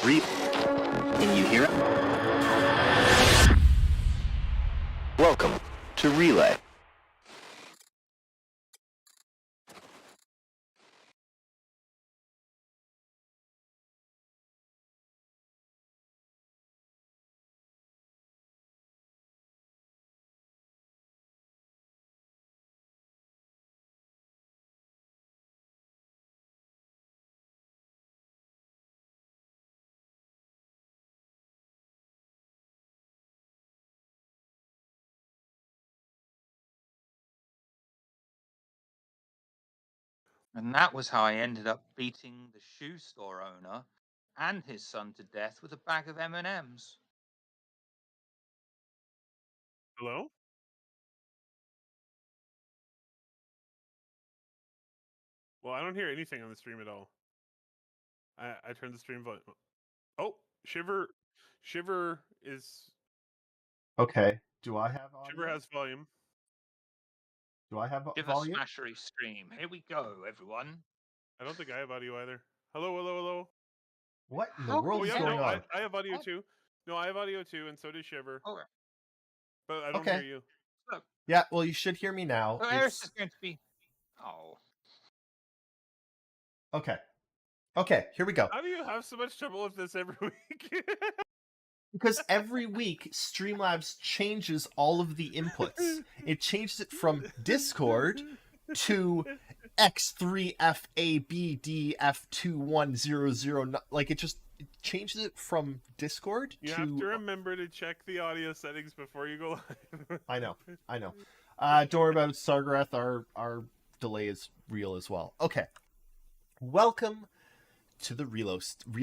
Can you hear it? Welcome to Relay. And that was how I ended up beating the shoe store owner and his son to death with a bag of M&Ms. Hello? Well, I don't hear anything on the stream at all. I turned the stream volume. Oh, Shiver is Okay. Do I have audio? Shiver has volume. Do I have Give a volume? smashery stream. Here we go, everyone. I don't think I have audio either. Hello, hello, hello. What in the How world Oh is yeah, going no, on? I have audio What? too. No, I have audio too, and so does Shiver. Oh, But I don't Okay. hear you. look. Yeah, well, you should hear me now. Oh, Eris is going to be... Oh. Okay. Okay, here we go. How do you have so much trouble with this every week? Because every week, Streamlabs changes all of the inputs. It changes it from Discord to X3FABDF2100. Like, it changes it from Discord You to... have to remember to check the audio settings before you go live. I know. Don't worry about it, Sargarath. Our delay is real as well. Okay. Welcome to the reloaded Station.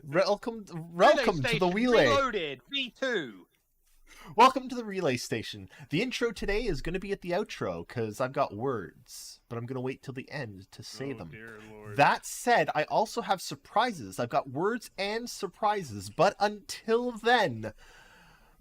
Welcome to the Relay. Reloaded. V2. Welcome to the Relay Station. The intro today is going to be at the outro because I've got words, but I'm going to wait till the end to say them. Dear Lord. That said, I also have surprises. I've got words and surprises, but until then,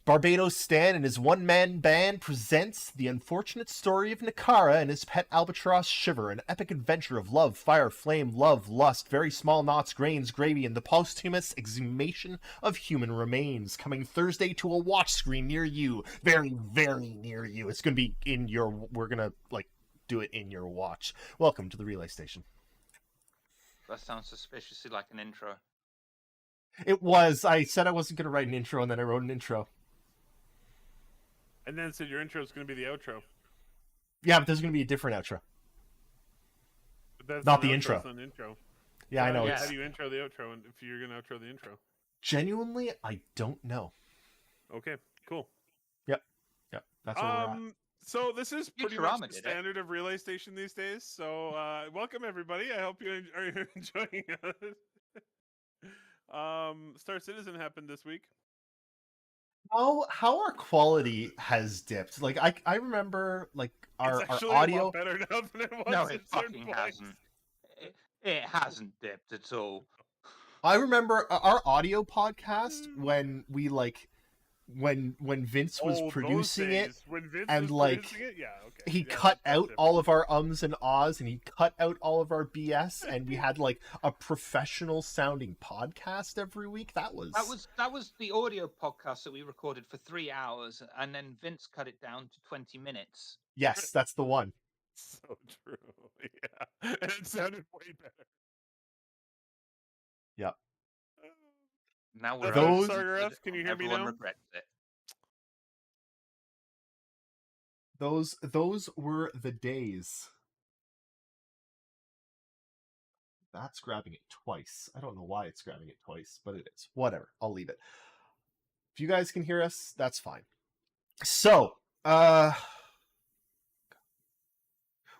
Barbados Stan and his one-man band presents The Unfortunate Story of Nakara and his pet albatross Shiver, an epic adventure of love, fire, flame, love, lust, very small knots, grains, gravy, and the posthumous exhumation of human remains, coming Thursday to a watch screen near you. Very, very near you. It's going to be in your... We're going to, do it in your watch. Welcome to the Relay Station. That sounds suspiciously like an intro. It was. I said I wasn't going to write an intro, and then I wrote an intro. And then said your intro is going to be the outro. Yeah, but there's going to be a different outro. But that's Not the outro, intro. it's not an intro. Yeah, I know. yeah. How do you intro the outro and if you're going to outro the intro? Genuinely, I don't know. Okay, cool. Yep. That's where we're at. So this is pretty Futurama much the did it. standard of Relay Station these days. So welcome everybody. I hope you are enjoying it. Star Citizen happened this week. How our quality has dipped. Like I remember our It's actually audio a lot better now than it was. No, at it certain fucking points. hasn't. It hasn't dipped at all. I remember our audio podcast when we when Vince was Oh, producing those it. days, when Vince and, was producing it? Yeah, okay. He Yeah, cut that's out different. all of our ums and ahs, and he cut out all of our BS, and we had a professional sounding podcast every week. That was the audio podcast that we recorded for 3 hours, and then Vince cut it down to 20 minutes. Yes, that's the one. So true. Yeah. And it sounded way better. Yep. Now we're Those- Sargarath, can you hear me everyone now? regrets it. Those were the days. That's grabbing it twice. I don't know why it's grabbing it twice, but it is. Whatever. I'll leave it. If you guys can hear us, that's fine. So,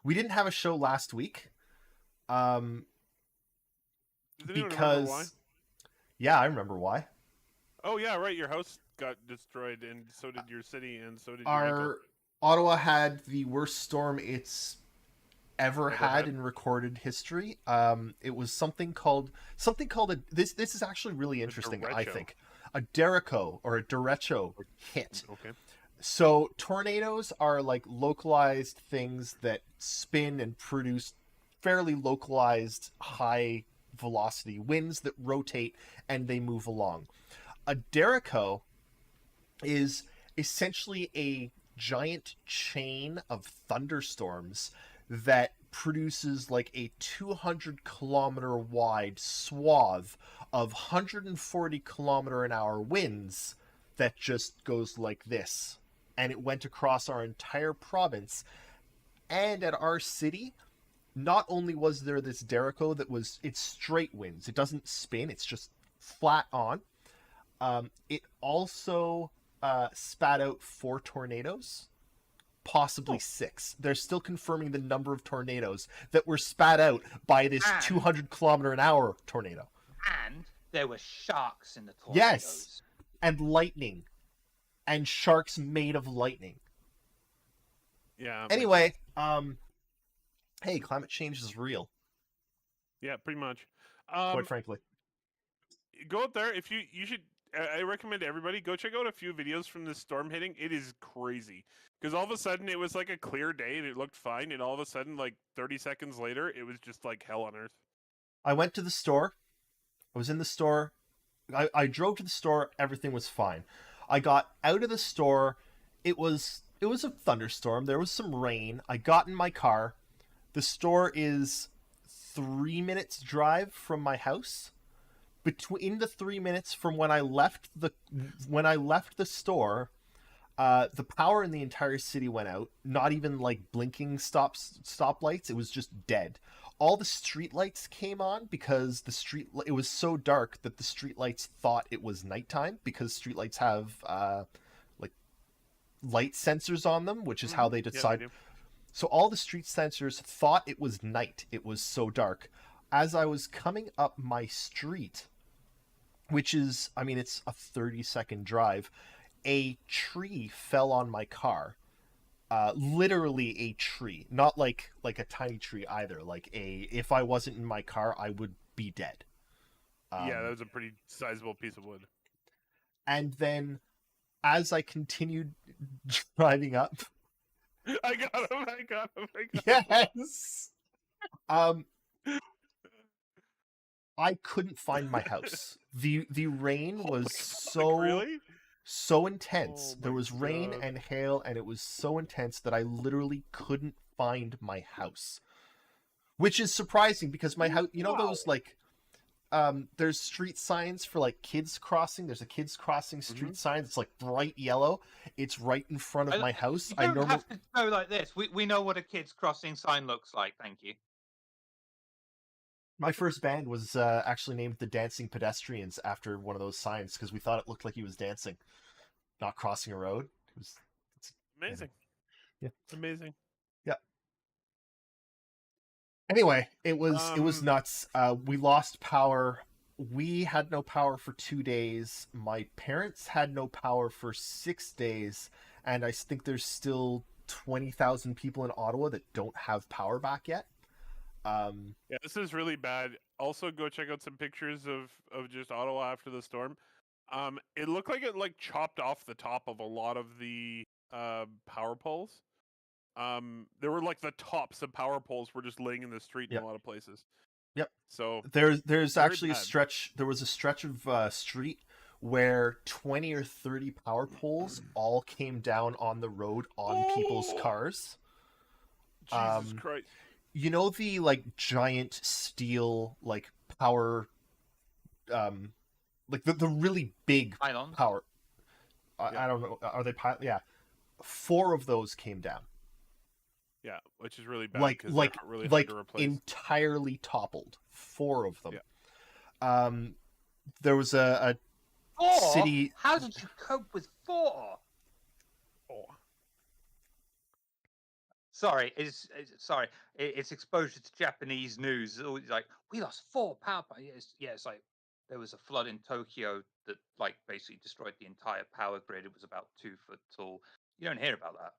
we didn't have a show last week. Does anyone remember Because why? yeah, I remember why. Oh yeah, right. Your house got destroyed, and so did your city, and so did your ankle. Our Ottawa had the worst storm it's ever had in recorded history. It was something called this is actually really interesting. I derecho. think a derecho or a derecho hit. Okay. So tornadoes are like localized things that spin and produce fairly localized high velocity winds that rotate and they move along. A Derico is essentially a giant chain of thunderstorms that produces like a 200-kilometer wide swath of 140-kilometer-an-hour winds that just goes like this. And it went across our entire province. And at our city, not only was there this Derico that was, it's straight winds, it doesn't spin, it's just flat on. It also spat out 4 tornadoes, possibly 6. They're still confirming the number of tornadoes that were spat out by this And- 200-kilometer-an-hour tornado. And there were sharks in the tornadoes. Yes. And lightning. And sharks made of lightning. Yeah. Anyway, hey, climate change is real, Yeah, pretty much. quite frankly. Go up there if you should. I recommend everybody go check out a few videos from this storm hitting. It is crazy because all of a sudden it was like a clear day and it looked fine, and all of a sudden, like 30 seconds later, it was just like hell on earth. I went to the store. I was in the store. I drove to the store. Everything was fine. I got out of the store. It was a thunderstorm. There was some rain. I got in my car. The store is 3 minutes drive from my house. Between the 3 minutes from when I left the store, the power in the entire city went out. Not even like blinking stoplights. It was just dead. All the streetlights came on because it was so dark that the streetlights thought it was nighttime, because streetlights have like light sensors on them, which is how they decide. Yeah, they do. So all the street sensors thought it was night. It was so dark. As I was coming up my street, which is, I mean, it's a 30-second drive, a tree fell on my car. Literally a tree, not like a tiny tree either. Like if I wasn't in my car, I would be dead. Yeah, that was a pretty sizable piece of wood. And then, as I continued driving up, I got him. I got him. yes, I couldn't find my house. The rain was so really? so intense. Oh There my was rain God. and hail, and it was so intense that I literally couldn't find my house. Which is surprising because my house, you know, those like there's street signs for like kids crossing. There's a kids crossing street sign. It's like bright yellow. It's right in front of my house. You I don't normally have to go like this. We know what a kids crossing sign looks like. Thank you. My first band was actually named the Dancing Pedestrians after one of those signs because we thought it looked like he was dancing, not crossing a road. It was Amazing. Yeah. Amazing. Anyway, it was Um, nuts. We lost power. We had no power for 2 days. My parents had no power for 6 days, and I think there's still 20,000 people in Ottawa that don't have power back yet. Yeah, this is really bad. Also, go check out some pictures of just Ottawa after the storm. It looked like it like chopped off the top of a lot of the power poles. There were like the tops of power poles were just laying in the street Yep. in a lot of places. Yep. So There's Very actually a bad. stretch. There was a stretch of street where 20 or 30 power poles all came down on the road on people's Oh! cars. Jesus Christ. You know the like giant steel like power, like the really big Pylons. power. Yeah. I don't know. Are they Yeah, 4 of those came down. Yeah, which is really bad. Like 'cause like they're really hard like to replace. entirely toppled. 4 of them. Yeah. There was a 4? city- How did you cope with 4? Oh. Sorry, it's exposure to Japanese news. It's always like, we lost 4 power plants. It's like there was a flood in Tokyo that like basically destroyed the entire power grid. It was about 2 foot tall. You don't hear about that.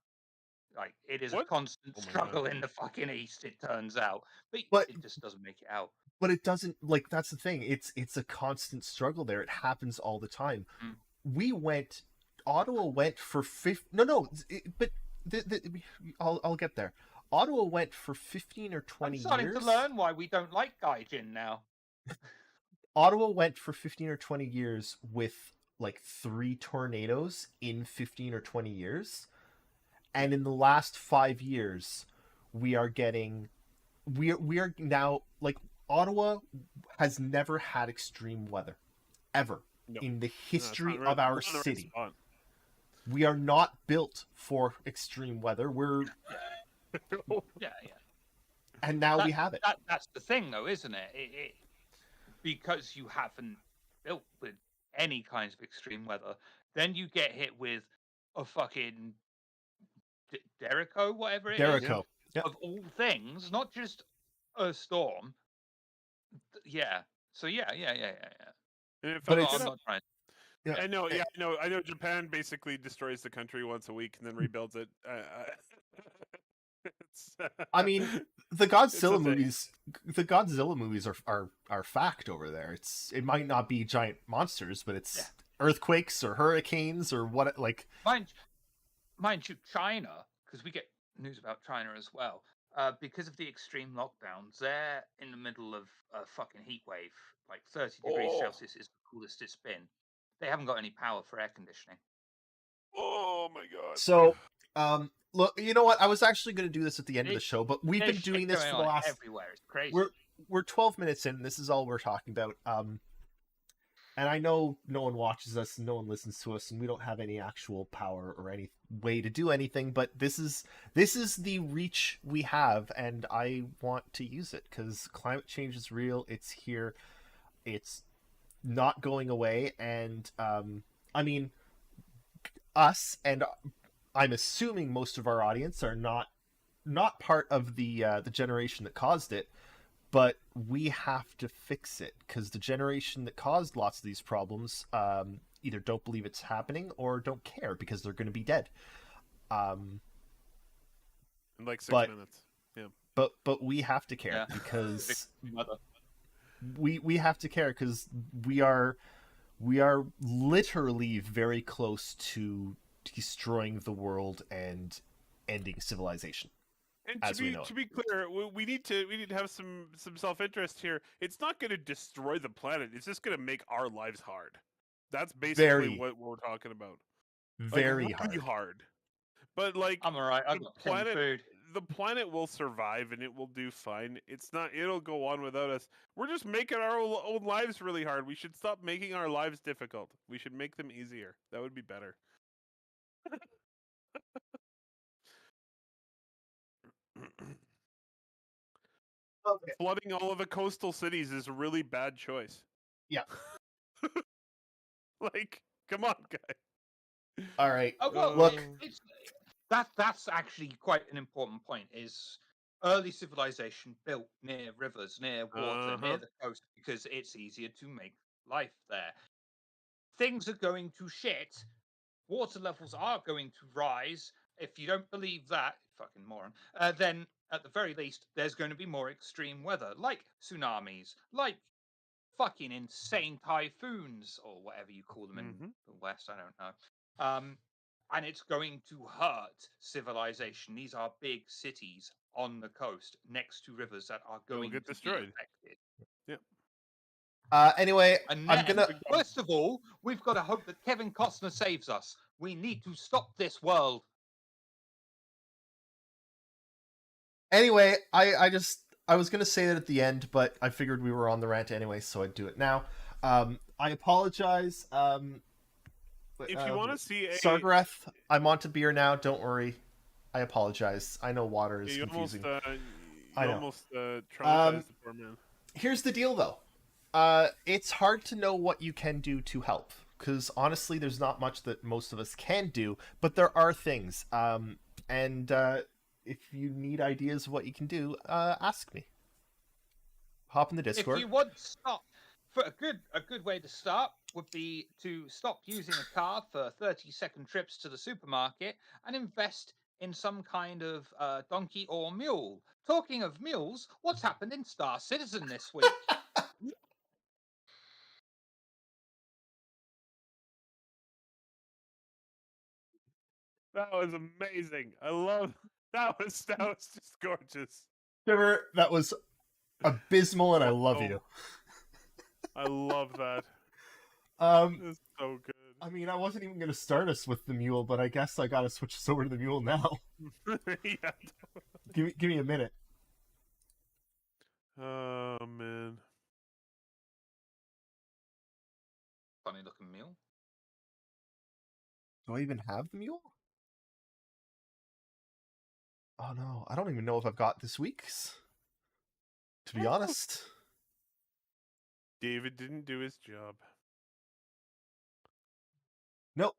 Like it is a What? constant Oh my struggle God. in the fucking east. It turns out, But- it just doesn't make it out. But it doesn't, like, that's the thing. It's a constant struggle there. It happens all the time. Mm. We went Ottawa went for but I'll get there. Ottawa went for 15 or I'm 20 starting years. to learn why we don't like Gaijin now. Ottawa went for 15 or 20 years with like 3 tornadoes in 15 or 20 years. And in the last 5 years, we are now, like, Ottawa has never had extreme weather ever No. in the No, it's history not right- of our not the right city. spot. We are not built for extreme weather. Yeah. And now we have it. That's the thing, though, isn't it? Because you haven't built with any kinds of extreme weather, then you get hit with a fucking Derico, whatever it is. Derico. Yep. Of all things, not just a storm. Yeah. So yeah. And it But fucks I'm it up. not trying. Yeah. I know. Japan basically destroys the country once a week and then rebuilds it. It's, I mean, the a Godzilla thing. movies are fact over there. It might not be giant monsters, but it's earthquakes or hurricanes or what, like, Mind you, China, because we get news about China as well. Because of the extreme lockdowns, they're in the middle of a fucking heat wave. Like 30 degrees Oh. Celsius is the coolest it's been. They haven't got any power for air conditioning. Oh my god. so look, you know what? I was actually going to do this at the end of the It- show, but we've There's been doing shit this going for the on last everywhere. It's crazy. we're 12 minutes in, and this is all we're talking about. And I know no one watches us, and no one listens to us, and we don't have any actual power or any way to do anything, but this is the reach we have, and I want to use it because climate change is real. It's here. It's not going away, and I mean, us, and I'm assuming most of our audience are not part of the generation that caused it, but we have to fix it because the generation that caused lots of these problems either don't believe it's happening or don't care because they're going to be dead. In like 6 but- minutes. Yeah. But we have to care Yeah. because Mother. we have to care because we are literally very close to destroying the world and ending civilization. And As we know to be clear, we need to have some self-interest here. It's not going to destroy the planet. It's just going to make our lives hard. That's basically Very, what we're talking about. Like, very really hard. hard. But like I'm alright. I've the got plenty of food. the planet will survive and it will do fine. It'll go on without us. We're just making our own lives really hard. We should stop making our lives difficult. We should make them easier. That would be better. Okay. Flooding all of the coastal cities is a really bad choice. Yeah. Like, come on, guys. All right. Oh, well, Look. That's actually quite an important point. Is early civilization built near rivers, near water, near the coast because it's easier to make life there. Things are going to shit. Water levels are going to rise. If you don't believe that, fucking moron, then at the very least, there's going to be more extreme weather, like tsunamis, like fucking insane typhoons, or whatever you call them in the West. I don't know. And it's going to hurt civilization. These are big cities on the coast next to rivers that are They'll going get to destroyed. be affected. Anyway, And I'm then, gonna. first of all, we've got to hope that Kevin Costner saves us. We need to stop this world. Anyway, I was gonna say that at the end, but I figured we were on the rant anyway, so I'd do it now. I apologize. If you want to see a, Sargareth, I'm on to beer now. Don't worry. I apologize. I know water is you confusing. I know. almost traumatized the poor man. Here's the deal, though. It's hard to know what you can do to help because honestly, there's not much that most of us can do, but there are things. And if you need ideas of what you can do, ask me. Hop in the Discord. If you want to stop, for a good way to start would be to stop using a car for 30-second trips to the supermarket and invest in some kind of donkey or mule. Talking of mules, what's happened in Star Citizen this week? That was amazing. I love that was just gorgeous. Trevor, that was abysmal, and I love Wow. you. I love that. It's so good. I mean, I wasn't even going to start us with the mule, but I guess I got to switch us over to the mule now. Yeah. Give me a minute. Oh man. Funny looking mule. Do I even have the mule? Oh no, I don't even know if I've got this week's. To be honest. David didn't do his job. No.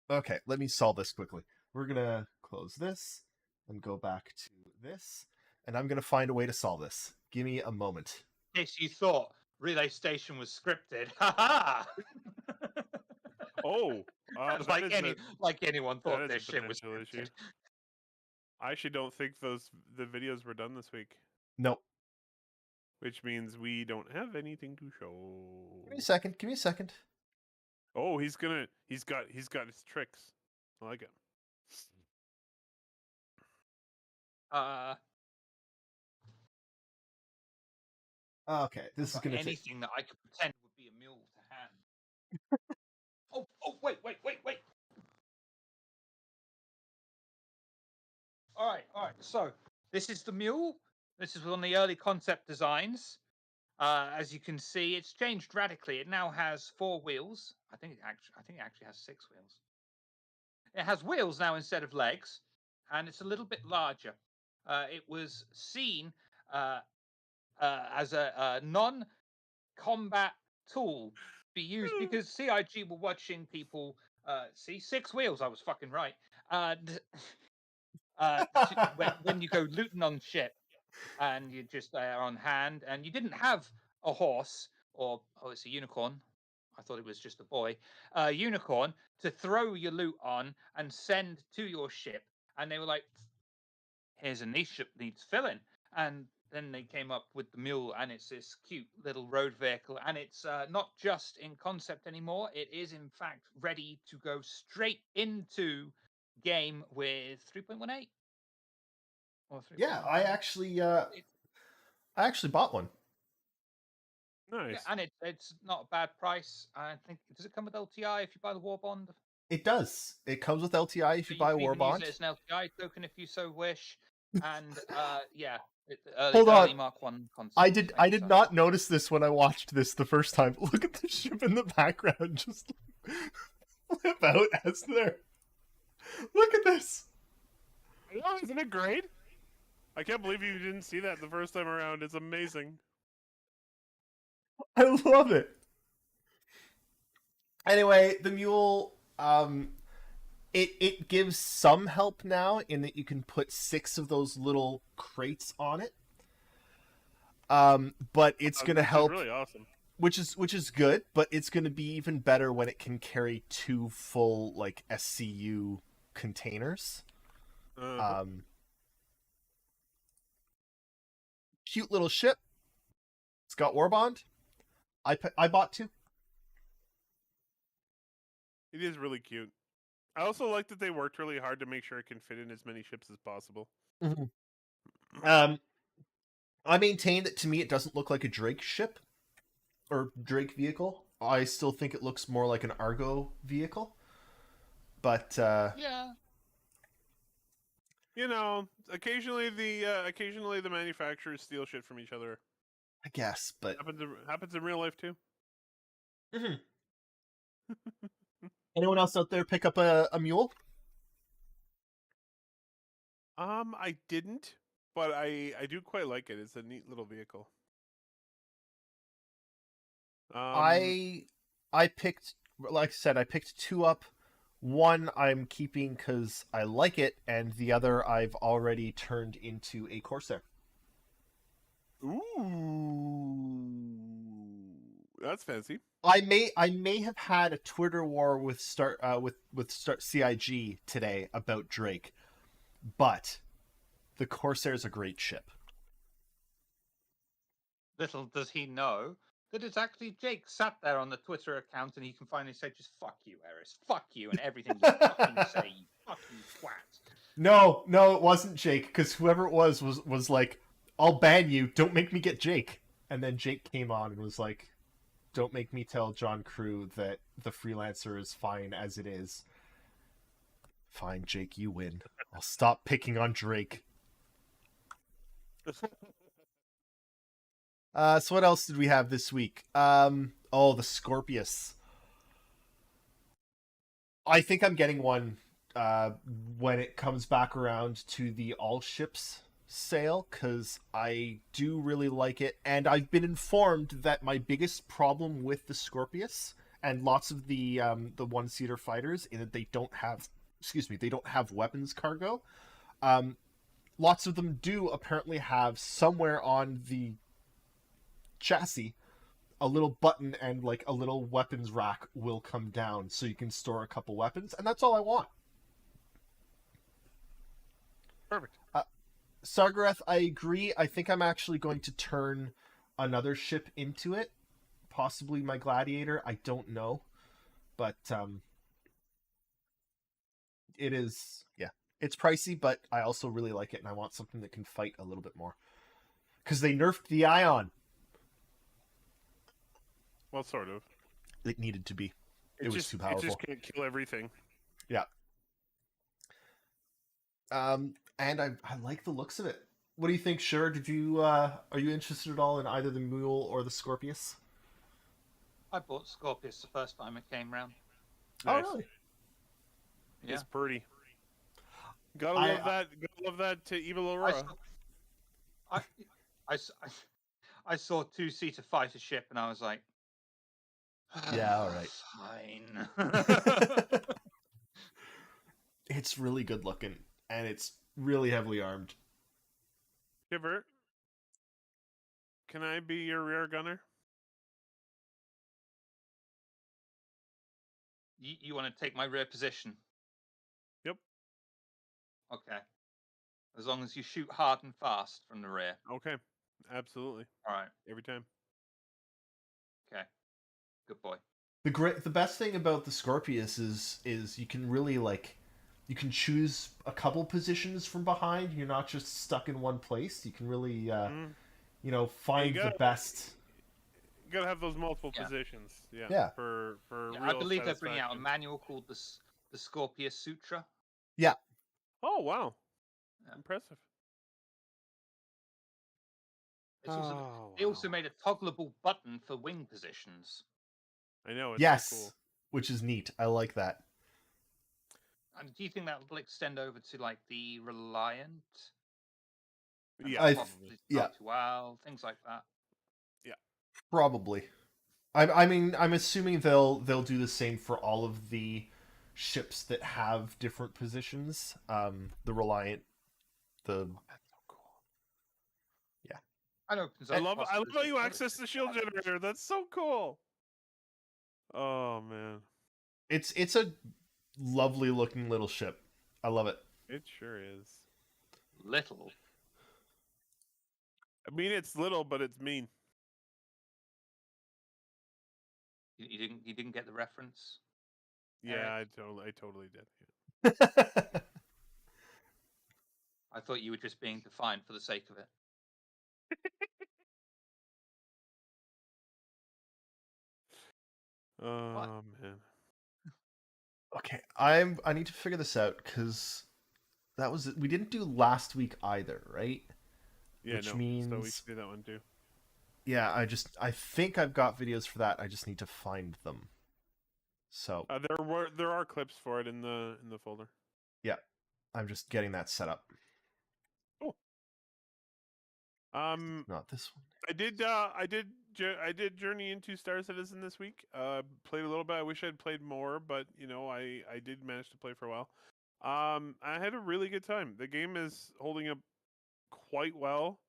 Okay, let me solve this quickly. We're gonna close this and go back to this, and I'm gonna find a way to solve this. Give me a moment. In case you thought Relay Station was scripted. Ha ha! Oh, that like is a- like anyone that thought is a this shit was potential issue. scripted. I actually don't think the videos were done this week, No. which means we don't have anything to show. Give me a second. Give me a second. Oh, he's got his tricks. I like it. Okay, this is gonna take. Anything that I could pretend would be a mule to hand. oh, wait. All right. So this is the mule. This is one of the early concept designs. As you can see, it's changed radically. It now has 4 wheels. I think it actually has 6 wheels. It has wheels now instead of legs, and it's a little bit larger. It was seen as a non-combat tool to be used because CIG were watching people see 6 wheels. I was fucking right. When you go looting on ship and you just are on hand and you didn't have a horse or it's a unicorn. I thought it was just a boy. Unicorn to throw your loot on and send to your ship. And they were like, here's a niche that needs filling. And then they came up with the mule, and it's this cute little road vehicle. And it's not just in concept anymore. It is, in fact, ready to go straight into game with 3.18. Yeah, I actually bought one. Nice. Yeah, and it's not a bad price. I think, does it come with LTI if you buy the war bond? It does. It comes with LTI if you buy a can war even bond. Use it as an LTI token if you so wish. And yeah, Hold on. early Mark 1 concept. I did not notice this when I watched this the first time. Look at the ship in the background just flip out as they're. Look at this. Oh, isn't it great? I can't believe you didn't see that the first time around. It's amazing. I love it. Anyway, the mule, it gives some help now in that you can put 6 of those little crates on it. But it's gonna help. Really awesome. Which is good, but it's gonna be even better when it can carry 2 full like SCU containers. Cute little ship. It's got Warbond. I bought 2. It is really cute. I also like that they worked really hard to make sure it can fit in as many ships as possible. Mm-hmm. I maintain that to me it doesn't look like a Drake ship or Drake vehicle. I still think it looks more like an Argo vehicle. But yeah. You know, occasionally the manufacturers steal shit from each other. I guess, but happens in real life too. Mm-hmm. Anyone else out there pick up a mule? I didn't, but I do quite like it. It's a neat little vehicle. I picked, like I said, I picked 2 up. One I'm keeping because I like it, and the other I've already turned into a Corsair. Ooh, that's fancy. I may have had a Twitter war with Start CIG today about Drake, but the Corsair is a great ship. Little does he know that it's actually Jake sat there on the Twitter account and he can finally say, just fuck you, Eris. Fuck you and everything you fucking say, you fucking twat. No, it wasn't Jake, because whoever it was like, I'll ban you, don't make me get Jake. And then Jake came on and was like, don't make me tell John Crew that the Freelancer is fine as it is. Fine, Jake, you win. I'll stop picking on Drake. So what else did we have this week? The Scorpius. I think I'm getting one when it comes back around to the all ships sale, because I do really like it, and I've been informed that my biggest problem with the Scorpius and lots of the one-seater fighters is that they don't have weapons cargo. Lots of them do apparently have somewhere on the chassis a little button, and like a little weapons rack will come down so you can store a couple weapons, and that's all I want. Perfect. Sargareth, I agree. I think I'm actually going to turn another ship into it, possibly my Gladiator. I don't know, but it is, yeah, it's pricey, but I also really like it, and I want something that can fight a little bit more, because they nerfed the Ion. Well, sort of. It needed to be. It was too It powerful. just can't kill everything. Yeah. And I like the looks of it. What do you think, Sure? Did you are you interested at all in either the Mule or the Scorpius? I bought Scorpius the first time it came round. Nice. Oh, really? Yeah. It's pretty. Gotta love that to Evil Aurora. I saw two-seater fighter ship and I was like, Yeah, all right. Fine. It's really good looking, and it's really heavily armed. Shiver, can I be your rear gunner? You want to take my rear position? Yep. Okay. As long as you shoot hard and fast from the rear. Okay, absolutely. All right. Every time. Okay. Good boy. The best thing about the Scorpius is you can really you can choose a couple positions from behind. You're not just stuck in one place. You can really find the best. You gotta have those multiple Yeah. positions. Yeah. Yeah. For Yeah, real I believe they're bringing out a satisfaction. manual called the Scorpius Sutra. Oh wow. Yeah. Impressive. It's also, Oh, they also wow. made a toggleable button for wing positions. I know. It's Yes, so cool. which is neat. I like that. And do you think that will extend over to like the Reliant? And Yeah. possibly yeah. Well, things like that. Probably. I mean, I'm assuming they'll do the same for all of the ships that have different positions. The Reliant, the That's so cool. I opens I up love how possibilities you for access the shield generator. That's so cool. Oh man, it's a lovely looking little ship. I love it. it sure is. little. I mean, it's little, but it's mean. You didn't get the reference. Yeah, I totally did. Yeah. I thought you were just being defiant for the sake of it. Oh man. Okay, I need to figure this out, because we didn't do last week either, right? Yeah, Which no. So we means- should do that one too. Yeah, I think I've got videos for that. I just need to find them. So There are clips for it in the folder. I'm just getting that set up. Not this one. I did Journey into Star Citizen this week. Played a little bit. I wish I'd played more, but I did manage to play for a while. I had a really good time. The game is holding up quite well.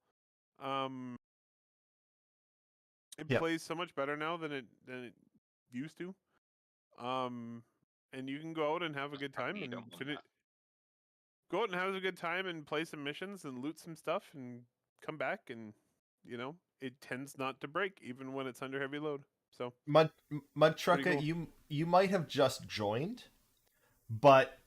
It Yep. plays so much better now than it used to. And you can go out and have a good time You and don't want finish. that. Go out and have a good time and play some missions and loot some stuff and come back and it tends not to break even when it's under heavy load. So Mud Pretty Trucka, cool. you might have just joined, but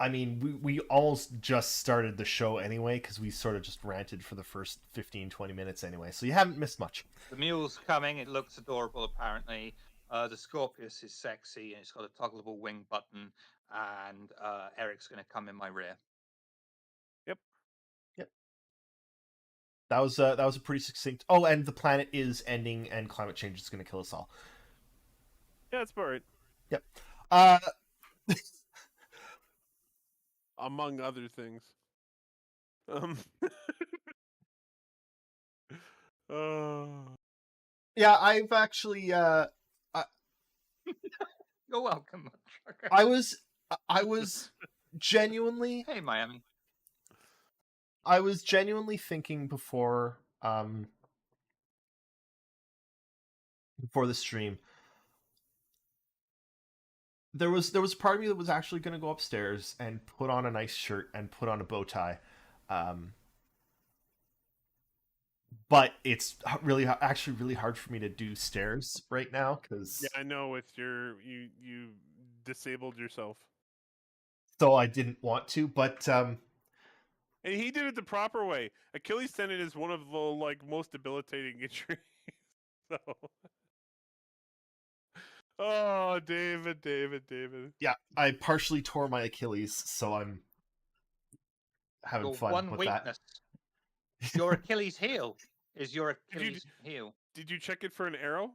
I mean, we almost just started the show anyway because we sort of just ranted for the first 15-20 minutes anyway, so you haven't missed much. The mule's coming. It looks adorable, apparently. The Scorpius is sexy, and it's got a toggleable wing button. And Eric's going to come in my rear. That was a pretty succinct. Oh, and the planet is ending, and climate change is going to kill us all. yeah, that's about right. Yep. Uh, Among other things. Oh. yeah, I've actually You're welcome. Trucker. I was genuinely Hey, Miami. thinking before the stream. There was a part of me that was actually going to go upstairs and put on a nice shirt and put on a bow tie, but it's actually really hard for me to do stairs right now because Yeah, I know. With you disabled yourself, so I didn't want to, but and he did it the proper way. Achilles tendon is one of the most debilitating injuries. So. Oh, David. yeah, I partially tore my Achilles, so I'm having Your fun one with weakness. that. Your Achilles heel is your Did you- Achilles heel. Did you check it for an arrow?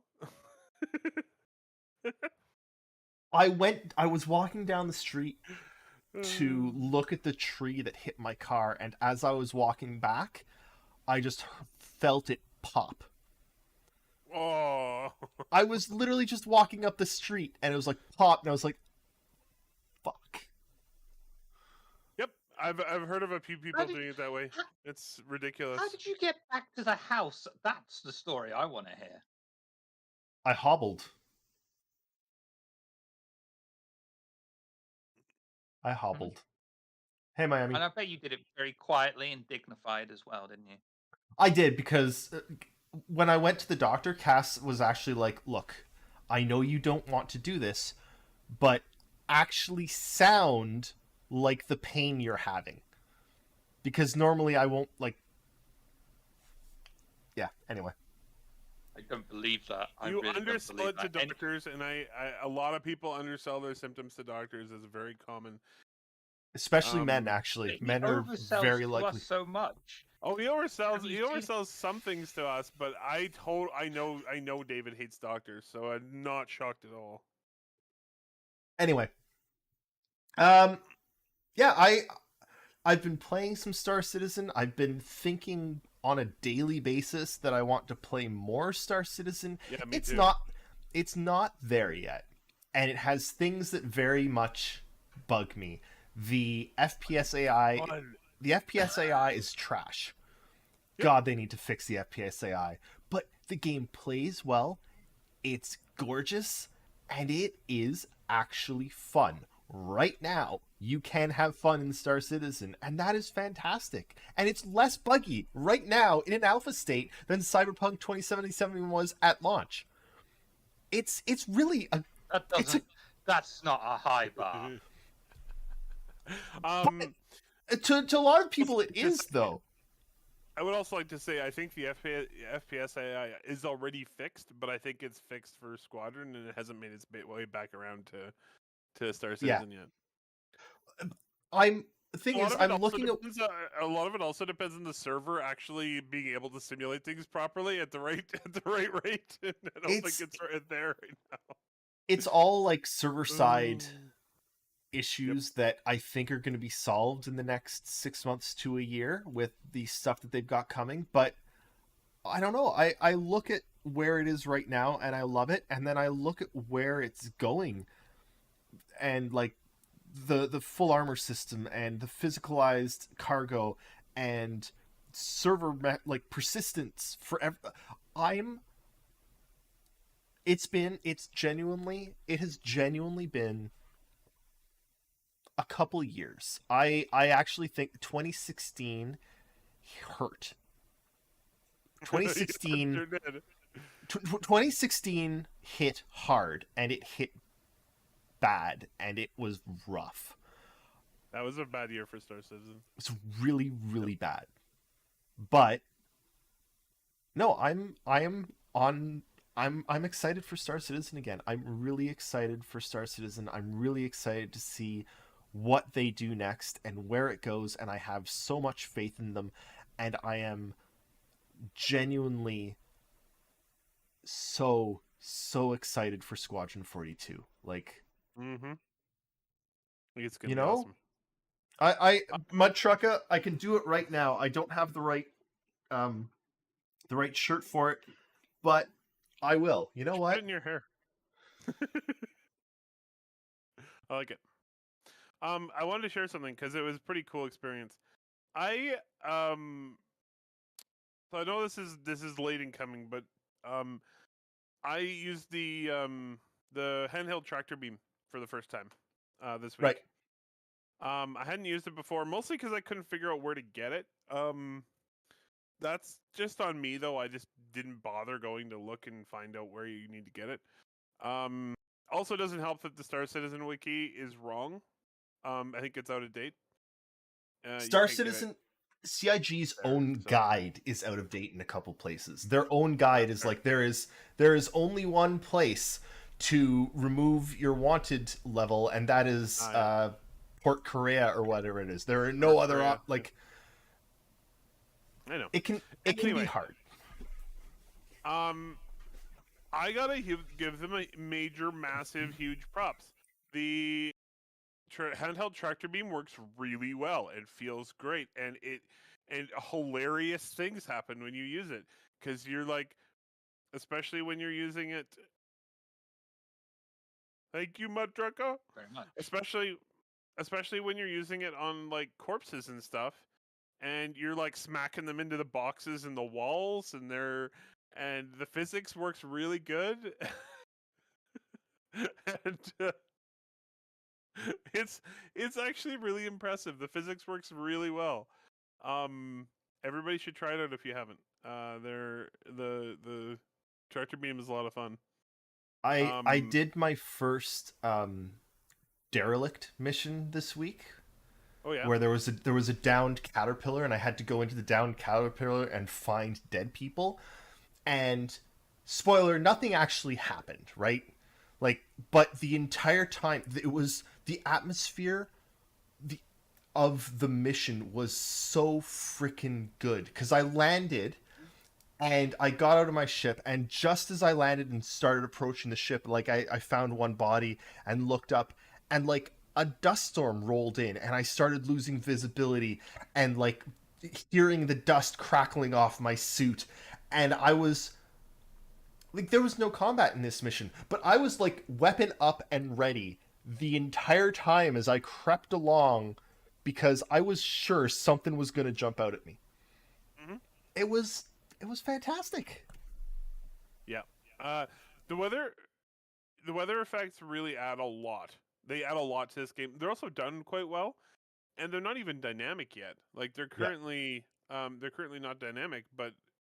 I was walking down the street to look at the tree that hit my car, and as I was walking back, I just felt it pop. Oh. I was literally just walking up the street, and it was like pop, and I was like, "Fuck." Yep, I've heard of a few people did- doing it that way. how- It's ridiculous. How did you get back to the house? That's the story I want to hear. I hobbled. Hey, Miami. And I bet you did it very quietly and dignified as well, didn't you? I did because when I went to the doctor, Cass was actually like, "Look, I know you don't want to do this, but actually sound like the pain you're having." Because normally I won't yeah, anyway. I don't believe that. I You really don't undersell believe it to that. And doctors, and a lot of people undersell their symptoms to doctors. Is very common. Especially men, actually. he Men are oversells very to likely. us so much. Oh, he oversells. Have He you seen- oversells some things to us, but I know David hates doctors, so I'm not shocked at all. Anyway. Yeah, I've been playing some Star Citizen. I've been thinking on a daily basis that I want to play more Star Citizen. Yeah, me It's too. it's not there yet. And it has things that very much bug me. The FPS AI is trash. Yep. God, they need to fix the FPS AI. But the game plays well. It's gorgeous, and it is actually fun. Right now, you can have fun in Star Citizen, and that is fantastic. And it's less buggy right now in an alpha state than Cyberpunk 2077 was at launch. It's really a That doesn't. That's not a high bar. to a lot of people it is though. I would also like to say I think the FPS AI is already fixed, but I think it's fixed for Squadron, and it hasn't made its way back around to Star Citizen yet. The thing is, I'm looking at a lot of it also depends on the server actually being able to simulate things properly at the right rate. And I don't think it's right there right now. It's all like server side issues that I think are going to be solved in the next 6 months to a year with the stuff that they've got coming. But I don't know. I look at where it is right now and I love it, and then I look at where it's going, and like the full armor system and the physicalized cargo and server persistence forever. It has genuinely been a couple years. I actually think 2016 hurt. 2016 Sure did. 2016 hit hard, and it hit bad, and it was rough. That was a bad year for Star Citizen. It's really, really bad. But no, I'm excited for Star Citizen again. I'm really excited for Star Citizen. I'm really excited to see what they do next and where it goes, and I have so much faith in them, and I am genuinely so excited for Squadron 42. Like, Mm-hmm. It's gonna you be know, awesome. I Mud Trucka, I can do it right now. I don't have the right shirt for it, but I will. You know Put what? it in your hair. I like it. I wanted to share something because it was a pretty cool experience. I so I know this is late in coming, but I used the handheld tractor beam for the first time this week. Right. I hadn't used it before, mostly because I couldn't figure out where to get it. That's just on me though. I just didn't bother going to look and find out where you need to get it. Also, doesn't help that the Star Citizen wiki is wrong. I think it's out of date. You Star can't get it. Citizen CIG's there, own so- guide is out of date in a couple places. Their own guide is fair. like there is only one place to remove your wanted level, and that is yeah. Port Korea or whatever it is. There are no Port other Korea. like I know. it can be Anyway. hard. I gotta give them a major, massive, huge props. The handheld tractor beam works really well. It feels great, and hilarious things happen when you use it because you're like, especially when you're using it. Thank you, Mud Trucka. Very much. Especially when you're using it on like corpses and stuff, and you're like smacking them into the boxes and the walls, and the physics works really good. And it's actually really impressive. The physics works really well. Everybody should try it out if you haven't. The tractor beam is a lot of fun. I did my first derelict mission this week. Oh yeah. Where there was a downed caterpillar, and I had to go into the downed caterpillar and find dead people. And spoiler, nothing actually happened, right? Like, but the entire time, it was the atmosphere of the mission was so freaking good, because I landed and I got out of my ship, and just as I landed and started approaching the ship, like I found one body and looked up, and like a dust storm rolled in, and I started losing visibility and like hearing the dust crackling off my suit, and I was like, there was no combat in this mission, but I was like weapon up and ready the entire time as I crept along, because I was sure something was going to jump out at me. Mm-hmm. It was fantastic. Yeah. The weather effects really add a lot. They add a lot to this game. They're also done quite well, and they're not even dynamic yet. Like they're currently not dynamic, but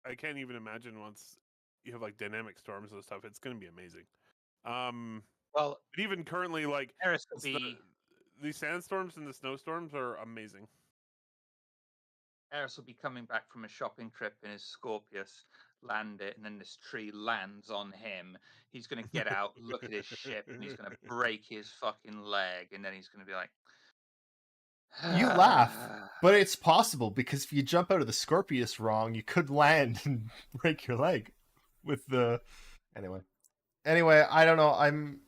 I can't even imagine once you have like dynamic storms and stuff, it's going to be amazing. Well, But even currently, like Eris will be the sandstorms and the snowstorms are amazing. Eris will be coming back from a shopping trip in his Scorpius, land it, and then this tree lands on him. He's going to get out, look at his ship, and he's going to break his fucking leg, and then he's going to be like, You laugh, but it's possible, because if you jump out of the Scorpius wrong, you could land and break your leg with the anyway, I don't know. I'm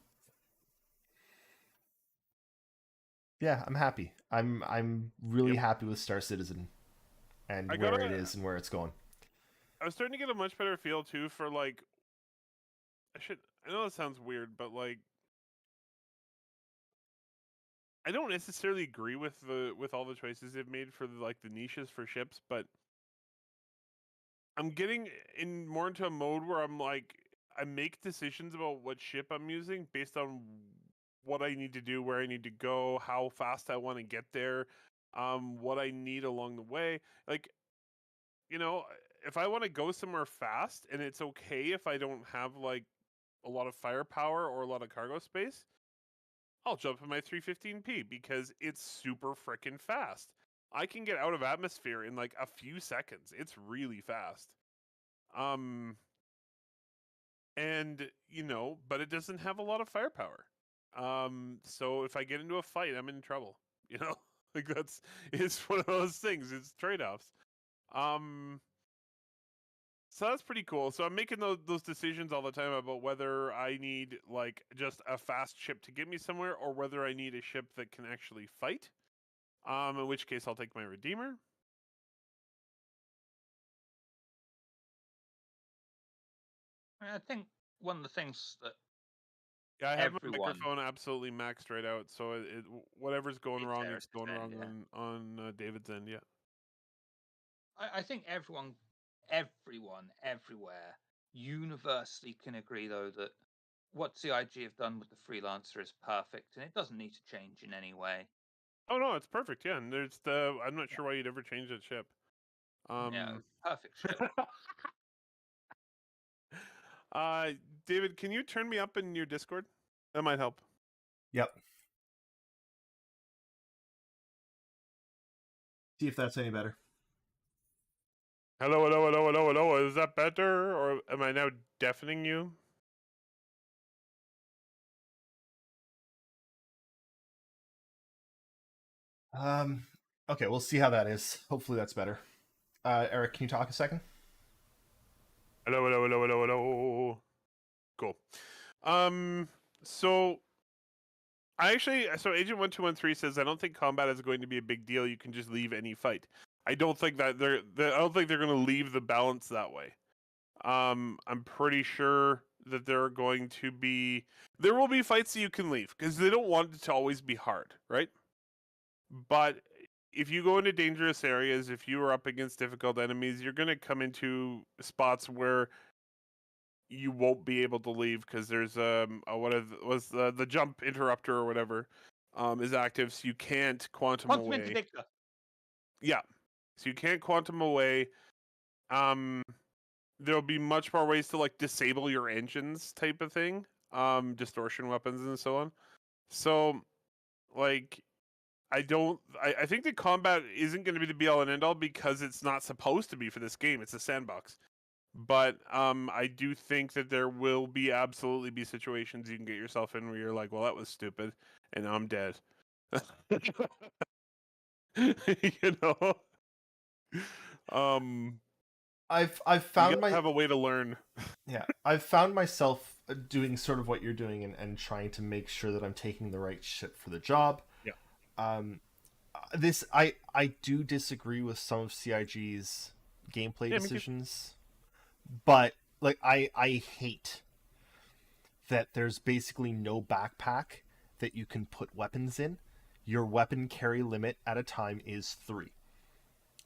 happy. I'm really happy with Star Citizen and where it is and where it's going. I was starting to get a much better feel too for like I know that sounds weird, but like I don't necessarily agree with all the choices they've made for the niches for ships, but I'm getting more into a mode where I'm like, I make decisions about what ship I'm using based on what I need to do, where I need to go, how fast I want to get there, what I need along the way. Like, you know, if I want to go somewhere fast, and it's okay if I don't have like a lot of firepower or a lot of cargo space, I'll jump in my 315p because it's super freaking fast. I can get out of atmosphere in like a few seconds. It's really fast. And but it doesn't have a lot of firepower. So if I get into a fight, I'm in trouble. Like it's one of those things. It's trade-offs. So that's pretty cool. So I'm making those decisions all the time about whether I need like just a fast ship to get me somewhere, or whether I need a ship that can actually fight. In which case I'll take my Redeemer. I think one of the things that Yeah, I have my everyone microphone absolutely maxed right out, so whatever's going wrong, There it's at going the wrong end, on David's end. Yeah. I think everyone everywhere universally can agree, though, that what CIG have done with the Freelancer is perfect, and it doesn't need to change in any way. Oh no, it's perfect. Yeah, and I'm not sure why you'd ever change that ship. Yeah, perfect ship. David, can you turn me up in your Discord? That might help. Yep. See if that's any better. Hello, hello, hello, hello, hello. Is that better, or am I now deafening you? Okay, we'll see how that is. Hopefully that's better. Eric, can you talk a second? Hello, hello, hello, hello, hello. Cool. So Agent 1213 says, I don't think combat is going to be a big deal. You can just leave any fight. I don't think that I don't think they're going to leave the balance that way. I'm pretty sure that there will be fights that you can leave because they don't want it to always be hard, right? But if you go into dangerous areas, if you are up against difficult enemies, you're going to come into spots where you won't be able to leave because there's the jump interrupter or whatever is active, so you can't quantum away. Interdictor. Yeah, so you can't quantum away. There'll be much more ways to like disable your engines, type of thing. Distortion weapons and so on. So, like, I think the combat isn't going to be the be all and end all because it's not supposed to be for this game. It's a sandbox. But I do think that there will absolutely be situations you can get yourself in where you're like, well, that was stupid, and I'm dead. You know. I've found have a way to learn. Yeah, I've found myself doing sort of what you're doing and trying to make sure that I'm taking the right shit for the job. Yeah. I do disagree with some of CIG's gameplay decisions, but like I hate that there's basically no backpack that you can put weapons in. Your weapon carry limit at a time is 3.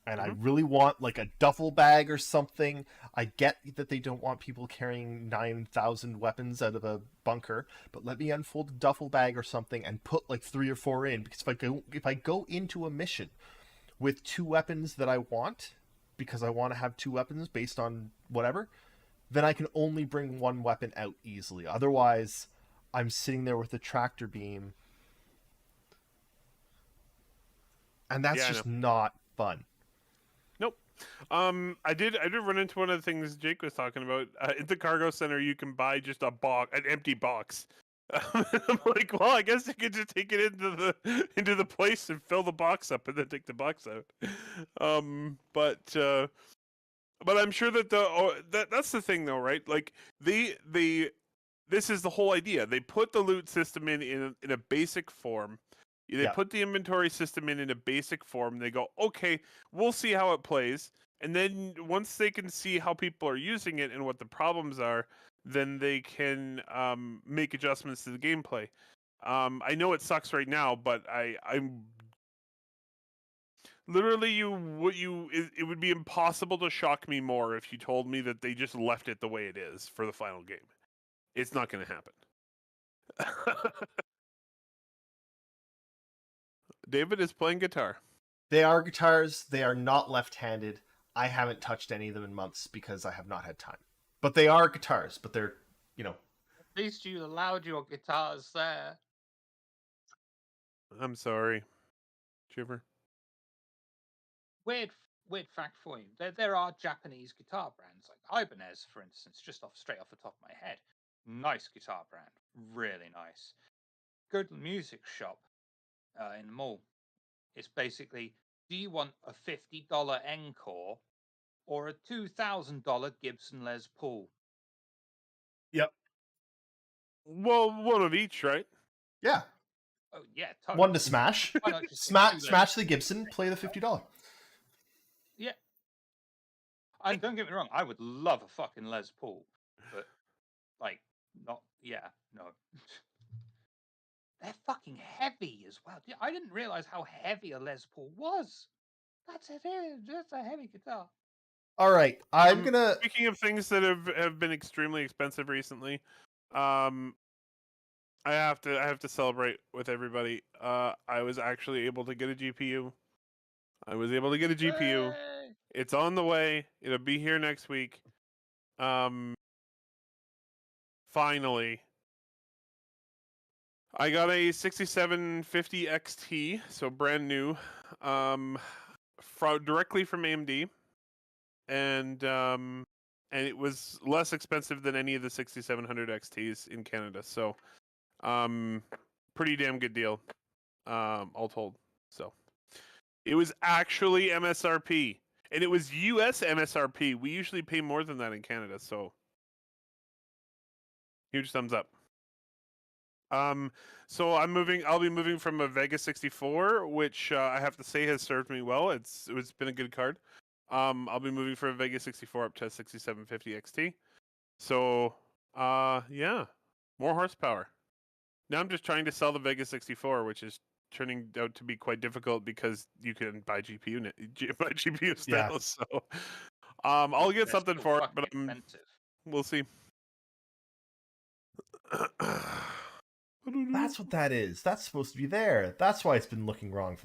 And I really want like a duffel bag or something. I get that they don't want people carrying 9,000 weapons out of a bunker, but let me unfold a duffel bag or something and put like 3 or 4 in. Because if I go into a mission with 2 weapons that I want, because I want to have 2 weapons based on whatever, then I can only bring 1 weapon out easily. Otherwise, I'm sitting there with a tractor beam, and that's just not fun. Nope. I did run into one of the things Jake was talking about. At the cargo center, you can buy just an empty box. I'm like, well, I guess you could just take it into the place and fill the box up, and then take the box out. But I'm sure that that's the thing, though, right? Like this is the whole idea. They put the loot system in a basic form. They put the inventory system in a basic form. They go, okay, we'll see how it plays. And then once they can see how people are using it and what the problems are, then they can make adjustments to the gameplay. I know it sucks right now, but I'm literally it would be impossible to shock me more if you told me that they just left it the way it is for the final game. It's not going to happen. David is playing guitar. They are guitars. They are not left-handed. I haven't touched any of them in months because I have not had time. But they are guitars, but they're, you know. At least you allowed your guitars there. I'm sorry, Shiver. Weird fact for you. There are Japanese guitar brands like Ibanez, for instance, just straight off the top of my head. Nice guitar brand, really nice. Good music shop in the mall. It's basically, do you want a $50 Encore or a $2,000 Gibson Les Paul? Yep. Well, one of each, right? Yeah. Oh yeah, totally. One to smash. Why not just get two Smash the Gibson, play the $50. Yeah. And don't get me wrong, I would love a fucking Les Paul, but like, not. Yeah, no. They're fucking heavy as well. I didn't realize how heavy a Les Paul was. That's a heavy guitar. All right, I'm gonna. Speaking of things that have been extremely expensive recently, I have to celebrate with everybody. I was actually able to get a GPU. Yay! It's on the way. It'll be here next week. Finally. I got a 6750 XT, so brand new, directly from AMD, and it was less expensive than any of the 6700 XTs in Canada. So, pretty damn good deal, all told. So, it was actually MSRP, and it was US MSRP. We usually pay more than that in Canada, so huge thumbs up. So I'll be moving from a Vega 64, which I have to say has served me well. It's been a good card. I'll be moving from a Vega 64 up to a 6750 XT. So, yeah, more horsepower. Now I'm just trying to sell the Vega 64, which is turning out to be quite difficult because you can buy GPUs now. Yeah. So, I'll get They're something still for it, fucking but expensive. we'll see. That's what that is. That's supposed to be there. That's why it's been looking wrong.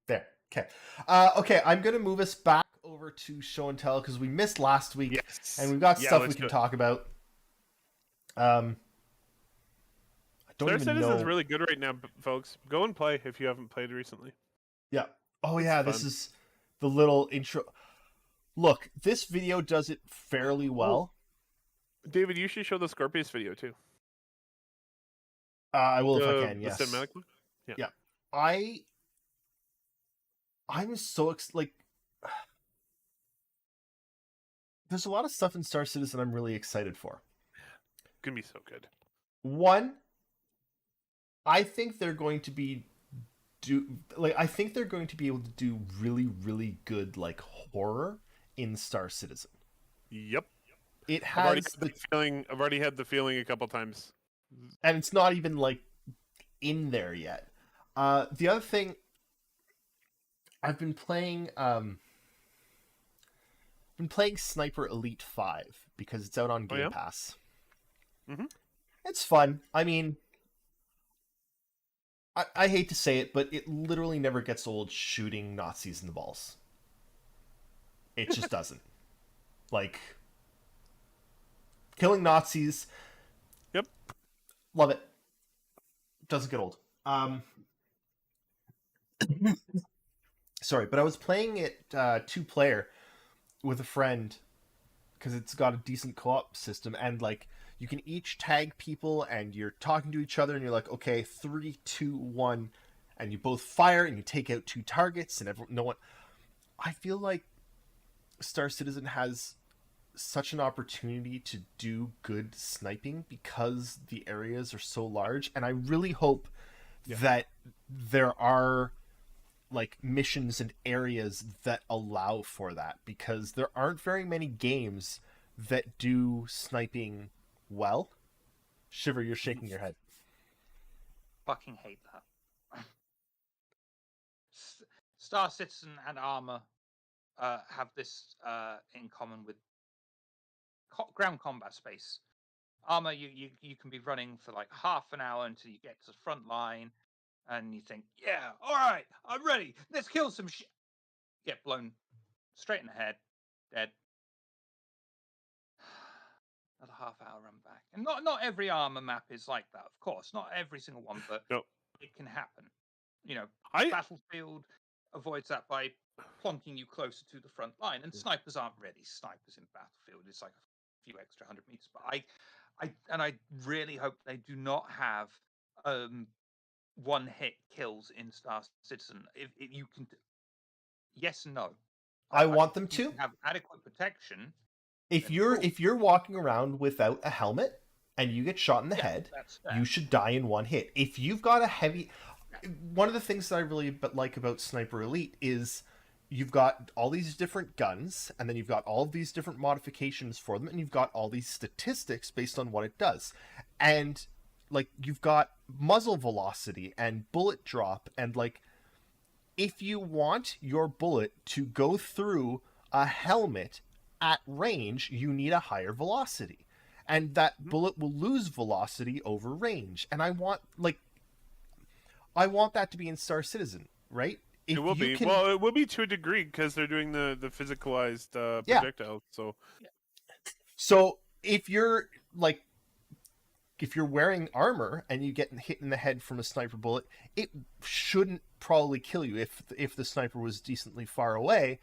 There. Okay. Okay, I'm going to move us back over to show and tell because we missed last week. Yes. And we've got Yeah, stuff we let's can do it. talk about. I don't Star even Citizen's know. really good right now, folks. Go and play if you haven't played recently. Yeah. Oh, It's yeah, this fun. is the little intro. Look, this video does it fairly well. David, you should show the Scorpius video too. I will if I The can, yes. cinematic one? Yeah. I'm so like there's a lot of stuff in Star Citizen I'm really excited for. Gonna be so good. One, I think they're going to be I think they're going to be able to do really, really good like horror in Star Citizen. Yep. It I've already has had the feeling. I've already had the feeling a couple times. and it's not even like in there yet. The other thing, I've been playing Sniper Elite 5 because it's out on Game yeah? Pass. Mhm. It's fun. I mean, I hate to say it, but it literally never gets old shooting Nazis in the balls. It just doesn't. Like, killing Nazis. Yep. Love it. Doesn't get old. Sorry, but I was playing it 2-player with a friend because it's got a decent co-op system, and like you can each tag people and you're talking to each other and you're like, okay, 3, 2, 1, and you both fire and you take out 2 targets and no one. I feel like Star Citizen has such an opportunity to do good sniping because the areas are so large, and I really hope that there are like missions and areas that allow for that, because there aren't very many games that do sniping well. Shiver, you're shaking your head. Fucking hate that. Star Citizen and Arma have this in common with ground combat space. Arma, you can be running for like half an hour until you get to the front line, and you think, yeah, all right, I'm ready. Let's kill some shit. Get blown straight in the head. dead. Another half-hour run back, and not every armor map is like that, of course, not every single one, but No, it can happen. You know, I Battlefield avoids that by plonking you closer to the front line, and snipers aren't really snipers in Battlefield. It's like a few extra 100 meters, but I really hope they do not have one-hit kills in Star Citizen. If you can, yes and no. I want them You to. can have adequate protection. If Then you're cool. if you're walking around without a helmet and you get shot in the Yeah, head, that's you fair. should die in one hit. If you've got a heavy, one of the things that I really like about Sniper Elite is you've got all these different guns, and then you've got all of these different modifications for them, and you've got all these statistics based on what it does, and like you've got muzzle velocity and bullet drop, and like if you want your bullet to go through a helmet at range, you need a higher velocity. And that bullet will lose velocity over range. And I want that to be in Star Citizen, right? it will be. Can... Well, it will be to a degree because they're doing the physicalized Yeah. projectile. So if you're wearing armor and you get hit in the head from a sniper bullet, it shouldn't probably kill you. If the sniper was decently far away,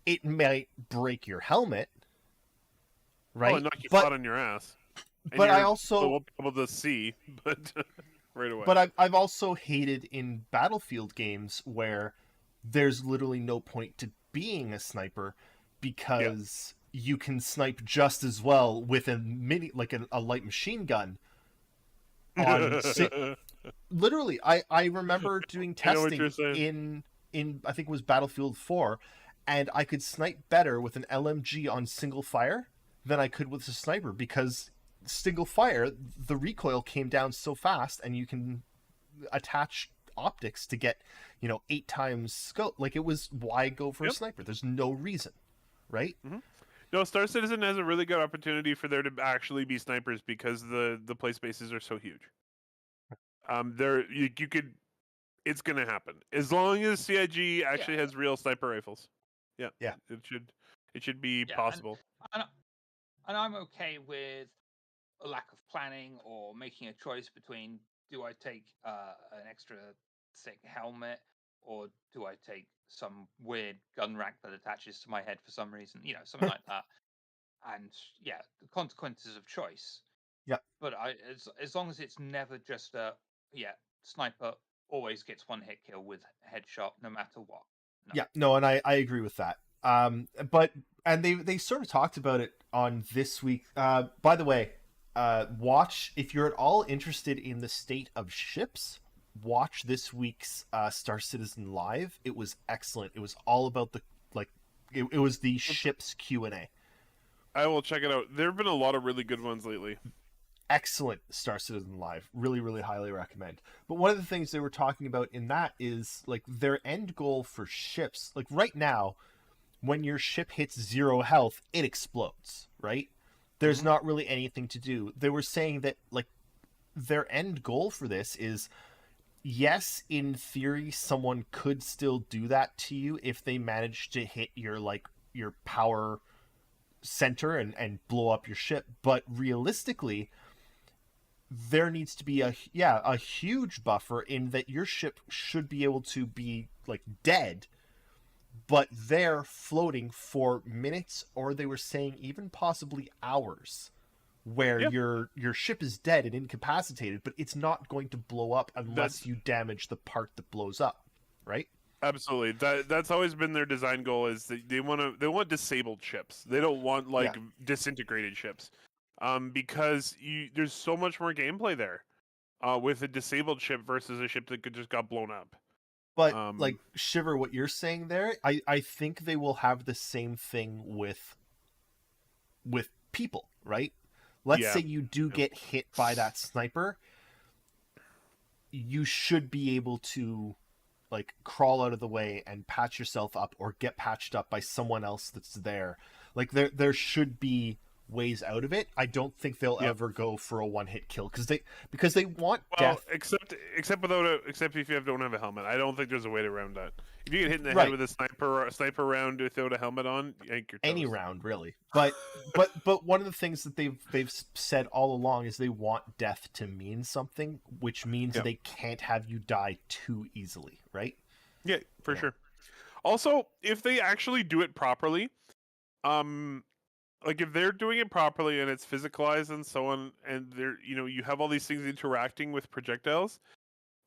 it might break your helmet, right? Oh, and knock you flat on your ass. And But I you also won't be able to see, but right away. But I've also hated in Battlefield games where there's literally no point to being a sniper because you can snipe just as well with a a light machine gun. Literally, I remember doing I know what testing you're saying. in I think it was Battlefield 4, and I could snipe better with an LMG on single fire than I could with a sniper because single fire, the recoil came down so fast, and you can attach optics to get 8 times scope. Like, it was, why go for a sniper? There's no reason, right? Mm-hmm. No, Star Citizen has a really good opportunity for there to actually be snipers because the play spaces are so huge. You could, it's gonna happen as long as CIG actually has real sniper rifles. Yeah, it should be possible. And I'm okay with a lack of planning or making a choice between, do I take an extra thick helmet, or do I take some weird gun rack that attaches to my head for some reason, something like that. And the consequences of choice. Yeah. But as long as it's never just sniper always gets one hit kill with headshot no matter what. No. Yeah, no, and I agree with that. And they sort of talked about it on this week. By the way, watch, if you're at all interested in the state of ships, watch this week's Star Citizen Live. It was excellent. It was all about it was the ships Q&A. I will check it out. There have been a lot of really good ones lately. Excellent Star Citizen Live. Really, really highly recommend. But one of the things they were talking about in that is their end goal for ships. Like right now, when your ship hits 0 health, it explodes, right? There's not really anything to do. They were saying that their end goal for this is, yes, in theory, someone could still do that to you if they manage to hit your power center and blow up your ship. But realistically, there needs to be a huge buffer in that your ship should be able to be dead, but they're floating for minutes, or they were saying even possibly hours, where your ship is dead and incapacitated, but it's not going to blow up unless you damage the part that blows up, right? Absolutely. That's always been their design goal, is that they want disabled ships. They don't want disintegrated ships. Because there's so much more gameplay there with a disabled ship versus a ship that could just got blown up. But Shiver, what you're saying there, I think they will have the same thing with people, right? Let's say you do get hit by that sniper, you should be able to crawl out of the way and patch yourself up, or get patched up by someone else that's there. There should be ways out of it, I don't think they'll Yep. ever go for a one-hit kill because they want Well, death. except if you don't have a helmet. I don't think there's a way around that. If you get hit in the Right. head with a sniper round without a helmet on, I think you're Any toast. round really, but one of the things that they've said all along is they want death to mean something, which means Yep. they can't have you die too easily, right? Yeah, for Yeah. sure. Also, if they actually do it properly, like if they're doing it properly and it's physicalized and so on, and they're you have all these things interacting with projectiles,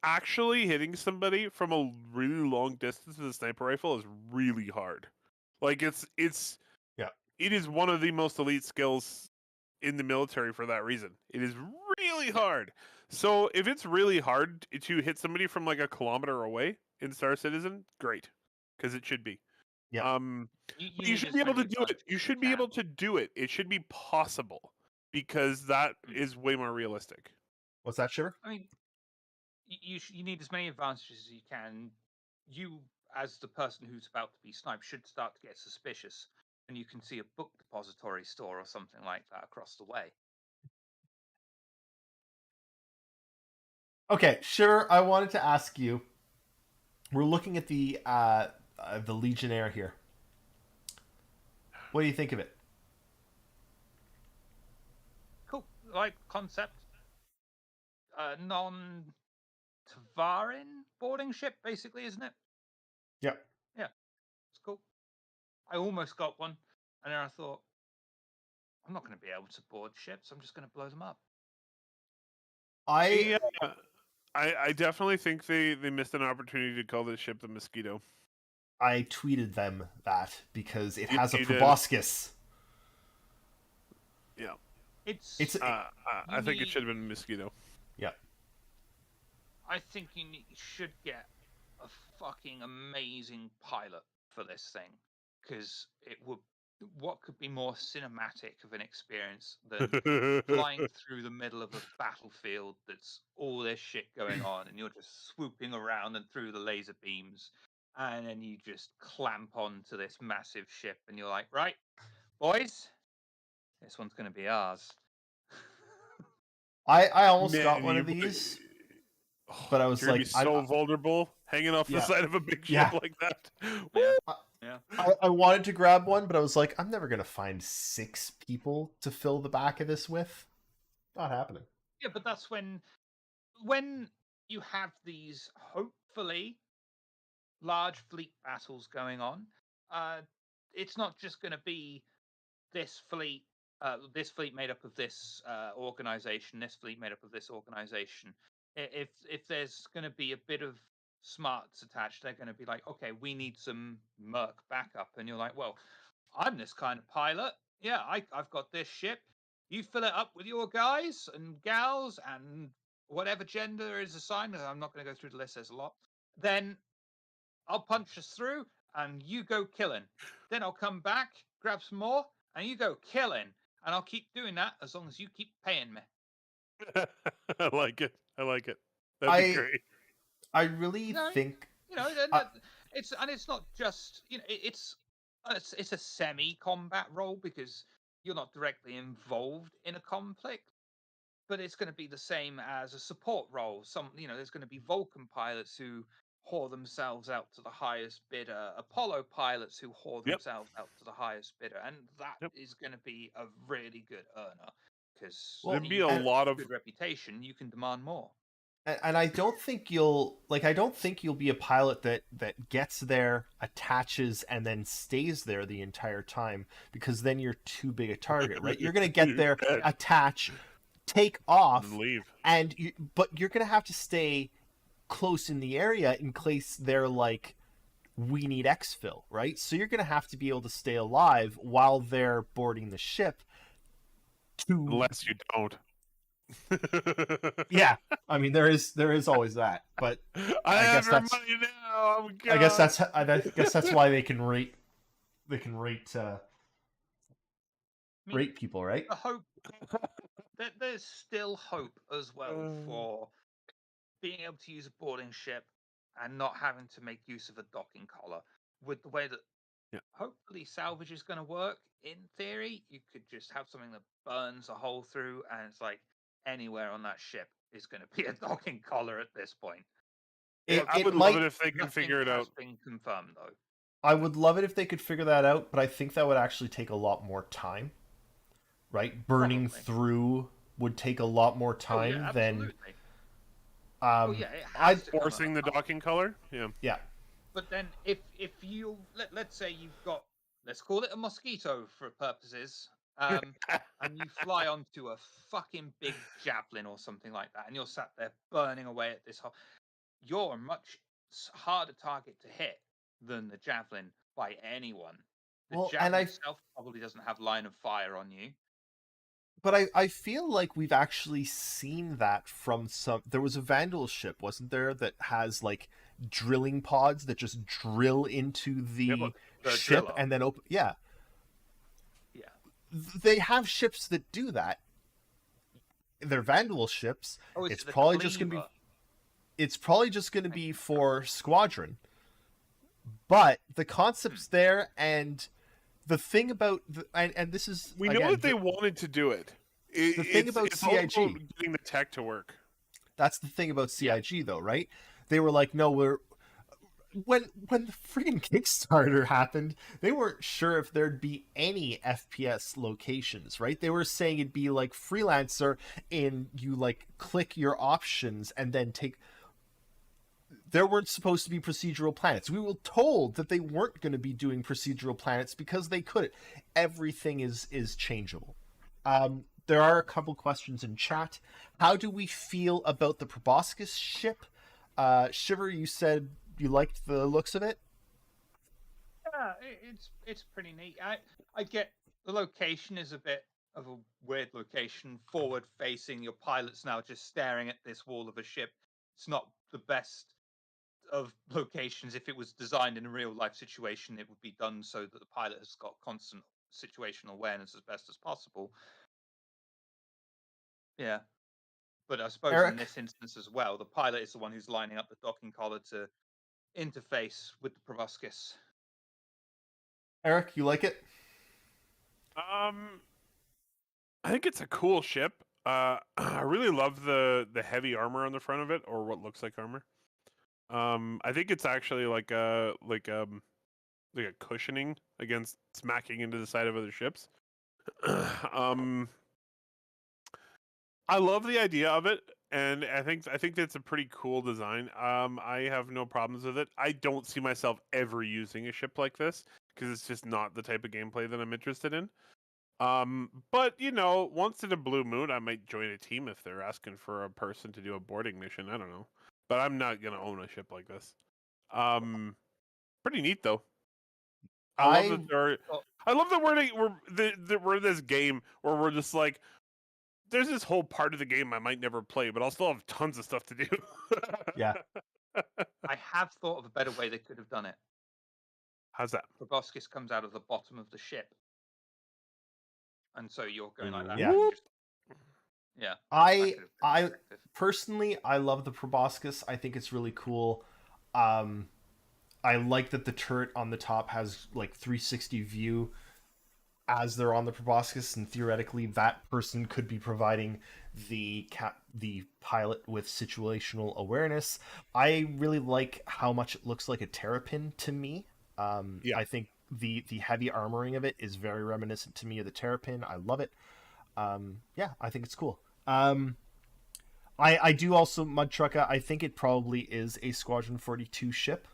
actually hitting somebody from a really long distance with a sniper rifle is really hard. Like it's Yeah. it is one of the most elite skills in the military for that reason. It is really hard. So if it's really hard to hit somebody from like a kilometer away in Star Citizen, great, because it should be. Yeah. You But need you should as be able to many do it. advantages You as should be can. able to do it. It should be possible because that is way more realistic. What's that, Shiver? I mean, you need as many advantages as you can. You, as the person who's about to be sniped, should start to get suspicious when you can see a book depository store or something like that across the way. Okay, Shiver, I wanted to ask you. We're looking at the Legionnaire here. What do you think of it? Cool, like concept. Non-Tavarin boarding ship, basically, isn't it? Yep. It's cool. I almost got one, and then I thought, I'm not going to be able to board ships. I'm just going to blow them up. I definitely think they missed an opportunity to call this ship the Mosquito. I tweeted them that because it You- has a you did. proboscis. Yeah, It's I think it need- should have been Mosquito. I think you should get a fucking amazing pilot for this thing, because it would. What could be more cinematic of an experience than flying through the middle of a battlefield that's all this shit going on, and you're just swooping around and through the laser beams, and then you just clamp onto this massive ship, and you're like, right, boys, this one's going to be ours. I almost Man, got one of you- these, but I was You're gonna like, be so vulnerable hanging off Yeah. the side of a big ship Yeah. like that. Yeah. I wanted to grab one, but I was like, I'm never gonna find 6 people to fill the back of this with. Not happening. Yeah, but that's when you have these hopefully large fleet battles going on. It's not just going to be this fleet made up of this organization, this fleet made up of this organization. If there's going to be a bit of smarts attached, they're going to be like, okay, we need some merc backup, and you're like, well, I'm this kind of pilot. Yeah, I've got this ship. You fill it up with your guys and gals and whatever gender is assigned. I'm not going to go through the list. There's a lot. Then I'll punch us through, and you go killing. Then I'll come back, grab some more, and you go killing. And I'll keep doing that as long as you keep paying me. I like it. That'd be great. I really No, think You know, and Uh, it's not just it's a semi-combat role because you're not directly involved in a conflict, but it's going to be the same as a support role. There's going to be Vulcan pilots who whore themselves out to the highest bidder, Apollo pilots who whore Yep. themselves out to the highest bidder, and that Yep. is going to be a really good earner because Well, There'd be a lot of good reputation. You can demand more. and I don't think you'll be a pilot that gets there, attaches, and then stays there the entire time, because then you're too big a target, right? You're gonna get there, Yeah. attach, take off, and leave. but you're gonna have to stay close in the area in case they're like, we need exfil, right? So you're gonna have to be able to stay alive while they're boarding the ship. Unless you don't. Yeah, I mean there is always that, but I guess have your that's- money now. I'm I guess gone. that's why they can rate I mean, rate people, right? the hope that there's still hope as well for being able to use a boarding ship and not having to make use of a docking collar with the way that hopefully salvage is going to work. In theory, you could just have something that burns a hole through, and it's like anywhere on that ship is going to be a docking collar at this point. I would might. love it if they can figure it out. Has been confirmed though. I would love it if they could figure that out, but I think that would actually take a lot more time. Right? Burning Probably. through would take a lot more time than. It I has to come Forcing the out. docking color? Yeah. Yeah. But then, if you let's say you've got, let's call it a mosquito for purposes, and you fly onto a fucking big javelin or something like that, and you're sat there burning away at this hole, you're a much harder target to hit than the javelin by anyone. The Well, javelin and itself probably doesn't have line of fire on you. But I feel like we've actually seen that from some. There was a Vandal ship, wasn't there, that has like drilling pods that just drill into the the ship driller. and then open. Yeah, Yeah. they have ships that do that. They're Vandal ships. Oh, It's the probably just gonna be. cleaver. It's probably just going to be for Squadron. But the concept's there, and the thing about and this is We again, know that they wanted to do it. the thing about it's all about CIG. getting the tech to work. That's the thing about CIG, though, right? They were like, no, we're when the freaking Kickstarter happened, they weren't sure if there'd be any FPS locations, right? They were saying it'd be like Freelancer, and you like click your options and then take. There weren't supposed to be procedural planets. We were told that they weren't going to be doing procedural planets because they couldn't. Everything is changeable. There are a couple questions in chat. How do we feel about the Proboscis ship? Shiver, you said you liked the looks of it. Yeah, it's pretty neat. I get the location is a bit of a weird location, forward facing. Your pilot's now just staring at this wall of a ship. It's not the best of locations. If it was designed in a real life situation, it would be done so that the pilot has got constant situational awareness as best as possible. Yeah. But I suppose Eric? in this instance as well, the pilot is the one who's lining up the docking collar to interface with the Proboscis. Eric, you like it? I think it's a cool ship. I really love the heavy armor on the front of it, or what looks like armor. I think it's actually like a cushioning against smacking into the side of other ships. I love the idea of it, and I think that's a pretty cool design. I have no problems with it. I don't see myself ever using a ship like this because it's just not the type of gameplay that I'm interested in. But you know, once in a blue moon, I might join a team if they're asking for a person to do a boarding mission. I don't know, but I'm not gonna own a ship like this. Pretty neat though. I love that we're this game where we're just like, there's this whole part of the game I might never play, but I'll still have tons of stuff to do. Yeah. I have thought of a better way they could have done it. How's that? Proboscis comes out of the bottom of the ship. And so you're going like that. Yeah. Yeah. I personally, I love the Proboscis. I think it's really cool. I like that the turret on the top has like 360 view as they're on the Proboscis, and theoretically that person could be providing the pilot with situational awareness. I really like how much it looks like a Terrapin to me. I think the heavy armoring of it is very reminiscent to me of the Terrapin. I love it. Yeah, I think it's cool. I do also, Mudtrucka, I think it probably is a Squadron 42 ship.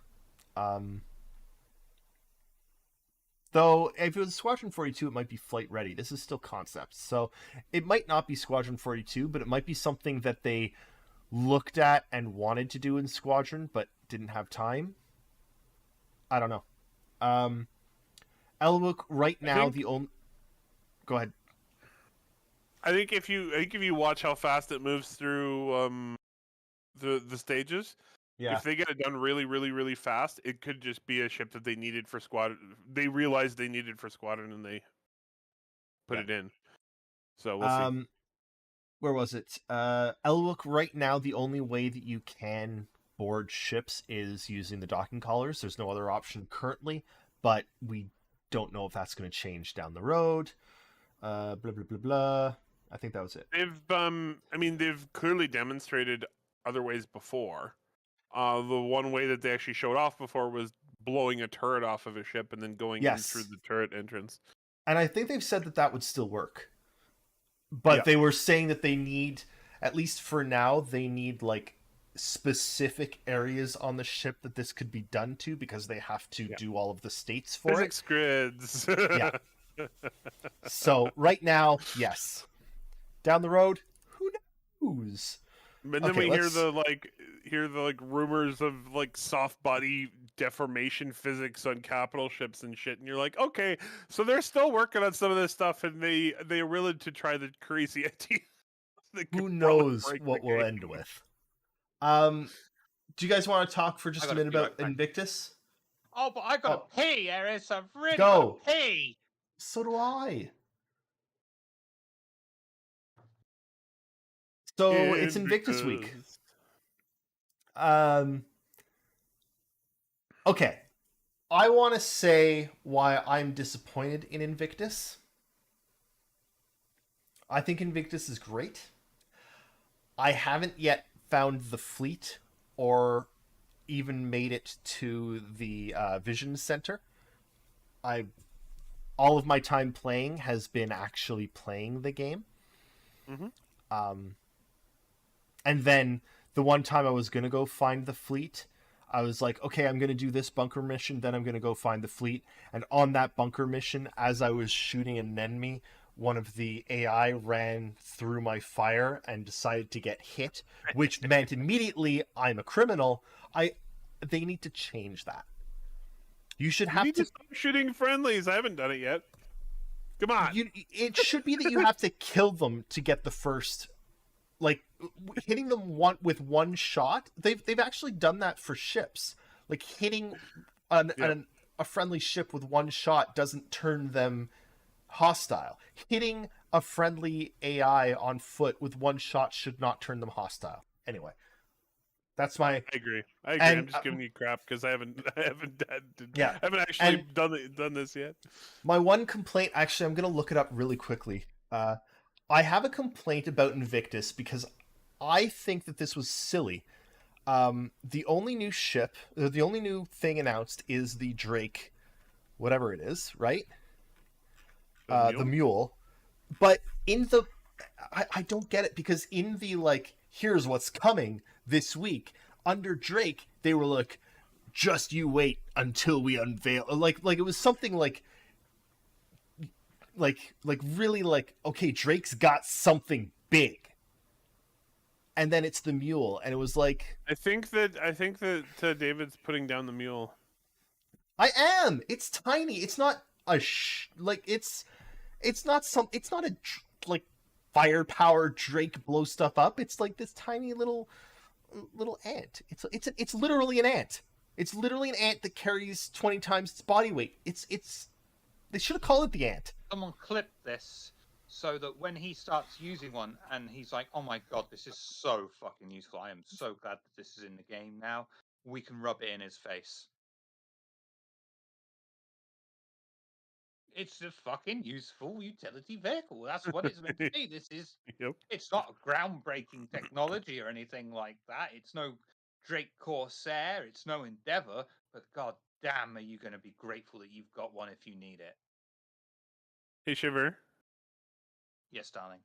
Though, if it was Squadron 42, it might be flight ready. This is still concept. So, it might not be Squadron 42, but it might be something that they looked at and wanted to do in Squadron, but didn't have time. I don't know. Elwook, right now, the only... Go ahead. I think if you watch how fast it moves through the stages, if they get it done really, really, really fast, it could just be a ship that they needed for Squadron. They realized they needed for Squadron, and they put it in. So we'll see. Where was it? Elwook, right now, the only way that you can board ships is using the docking collars. There's no other option currently. but we don't know if that's going to change down the road. Blah blah blah blah. I think that was it. They've clearly demonstrated other ways before. The one way that they actually showed off before was blowing a turret off of a ship and then going in through the turret entrance. And I think they've said that that would still work. But they were saying that they need, at least for now, they need like specific areas on the ship that this could be done to, because they have to do all of the states for Physics grids. Yeah. So right now, yes. Down the road, who knows? And then we hear the rumors of like soft body deformation physics on capital ships and shit, and you're like, okay, so they're still working on some of this stuff, and they're willing to try the crazy idea. Who knows what we'll end with? Do you guys want to talk for just a minute about Invictus? Oh, but I gotta pee, Eris. I've really Go. gotta pee. So do I. So it's Invictus week. Okay. I want to say why I'm disappointed in Invictus. I think Invictus is great. I haven't yet found the fleet or even made it to the Vision Center. All of my time playing has been actually playing the game. Mm-hmm. And then the one time I was going to go find the fleet, I was like, okay, I'm going to do this bunker mission, then I'm going to go find the fleet. And on that bunker mission, as I was shooting an enemy, one of the AI ran through my fire and decided to get hit, which meant immediately I'm a criminal. They need to change that. You should have to stop shooting friendlies. I haven't done it yet. Come on. It should be that you have to kill them to get the first. Like hitting them with one shot. They've actually done that for ships. Like hitting a friendly ship with one shot doesn't turn them hostile. Hitting a friendly AI on foot with one shot should not turn them hostile. Anyway, that's my. I agree. I'm just giving you crap because I haven't actually done this yet. My one complaint, actually, I'm gonna look it up really quickly. I have a complaint about Invictus because I think that this was silly. The only new ship, the only new thing announced is the Drake, whatever it is, right? The Mule. But in the, I don't get it, because in the like, here's what's coming this week, under Drake, they were like, just you wait until we unveil. Like it was something like really like, okay, Drake's got something big, and then it's the Mule, and it was like, I think that David's putting down the Mule. I am. It's tiny. It's not a it's not a like firepower Drake blow stuff up. It's like this tiny little ant. It's literally an ant. It's literally an ant that carries 20 times its body weight. They should have called it the ant. Someone clip this so that when he starts using one and he's like, oh my god, this is so fucking useful. I am so glad that this is in the game now. We can rub it in his face. It's a fucking useful utility vehicle. That's what it's meant to be. This is, It's not a groundbreaking technology or anything like that. It's no Drake Corsair. It's no Endeavor. But god damn, are you going to be grateful that you've got one if you need it. Hey, Shiver. Yes, darling.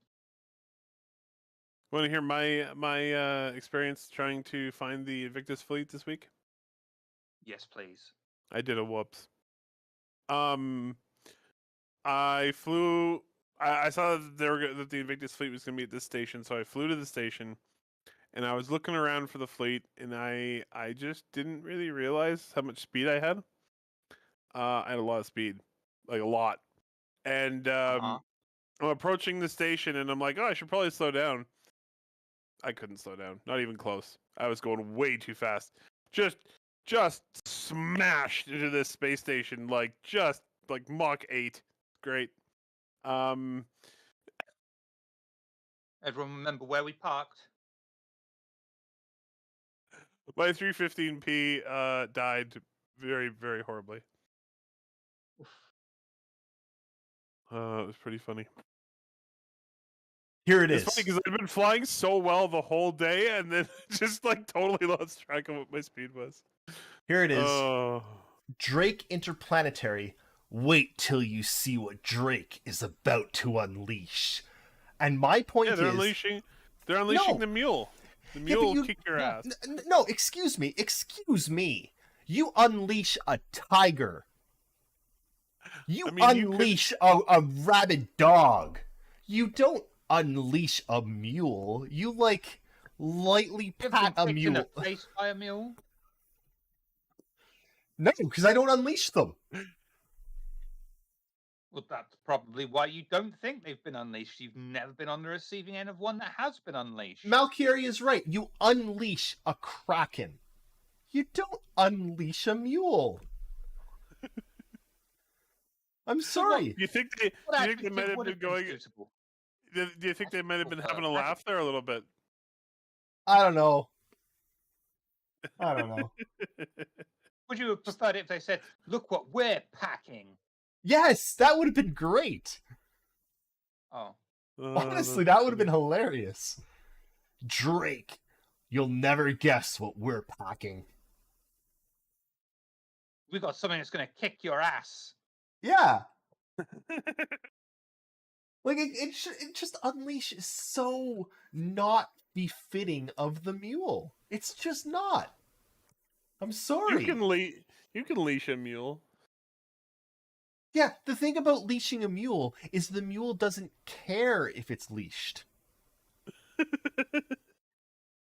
Want to hear my experience trying to find the Invictus fleet this week? Yes, please. I did a whoops. I flew. I saw that that the Invictus fleet was going to be at this station, so I flew to the station, and I was looking around for the fleet, and I just didn't really realize how much speed I had. I had a lot of speed, like a lot, and I'm approaching the station, and I'm like, oh, I should probably slow down. I couldn't slow down, not even close. I was going way too fast. Just smashed into this space station, like Mach 8. Great. Everyone remember where we parked? My 315P died very, very horribly. It was pretty funny. Here it It's is. funny because I've been flying so well the whole day, and then just like totally lost track of what my speed was. Here it is. Oh, Drake Interplanetary. Wait till you see what Drake is about to unleash. And my point yeah, they're is, unleashing. They're unleashing No. the mule. The Yeah, mule but will you- kick your ass. no, excuse me. You unleash a tiger. You I mean, you could- unleash a rabid dog. You don't unleash a mule. You like lightly You've pat been a kicked in mule. the face by a mule. No, because I don't unleash them. Well, that's probably why you don't think they've been unleashed. You've never been on the receiving end of one that has been unleashed. Malchieri is right. You unleash a kraken. You don't unleash a mule. I'm sorry. Do you think they? What Do you think they adjective might have would been have been going? suitable? Do you think they might have been having a Well, laugh there a little bit? I don't know. I don't know. Would you have preferred it if they said, "Look what we're packing"? Yes, that would have been great. Oh, Honestly, that would have been hilarious. Drake, you'll never guess what we're packing. we got something that's going to kick your ass. Yeah. Like it just Unleash is so not befitting of the mule. It's just not. I'm sorry. You can leash a mule. Yeah, the thing about leashing a mule is the mule doesn't care if it's leashed.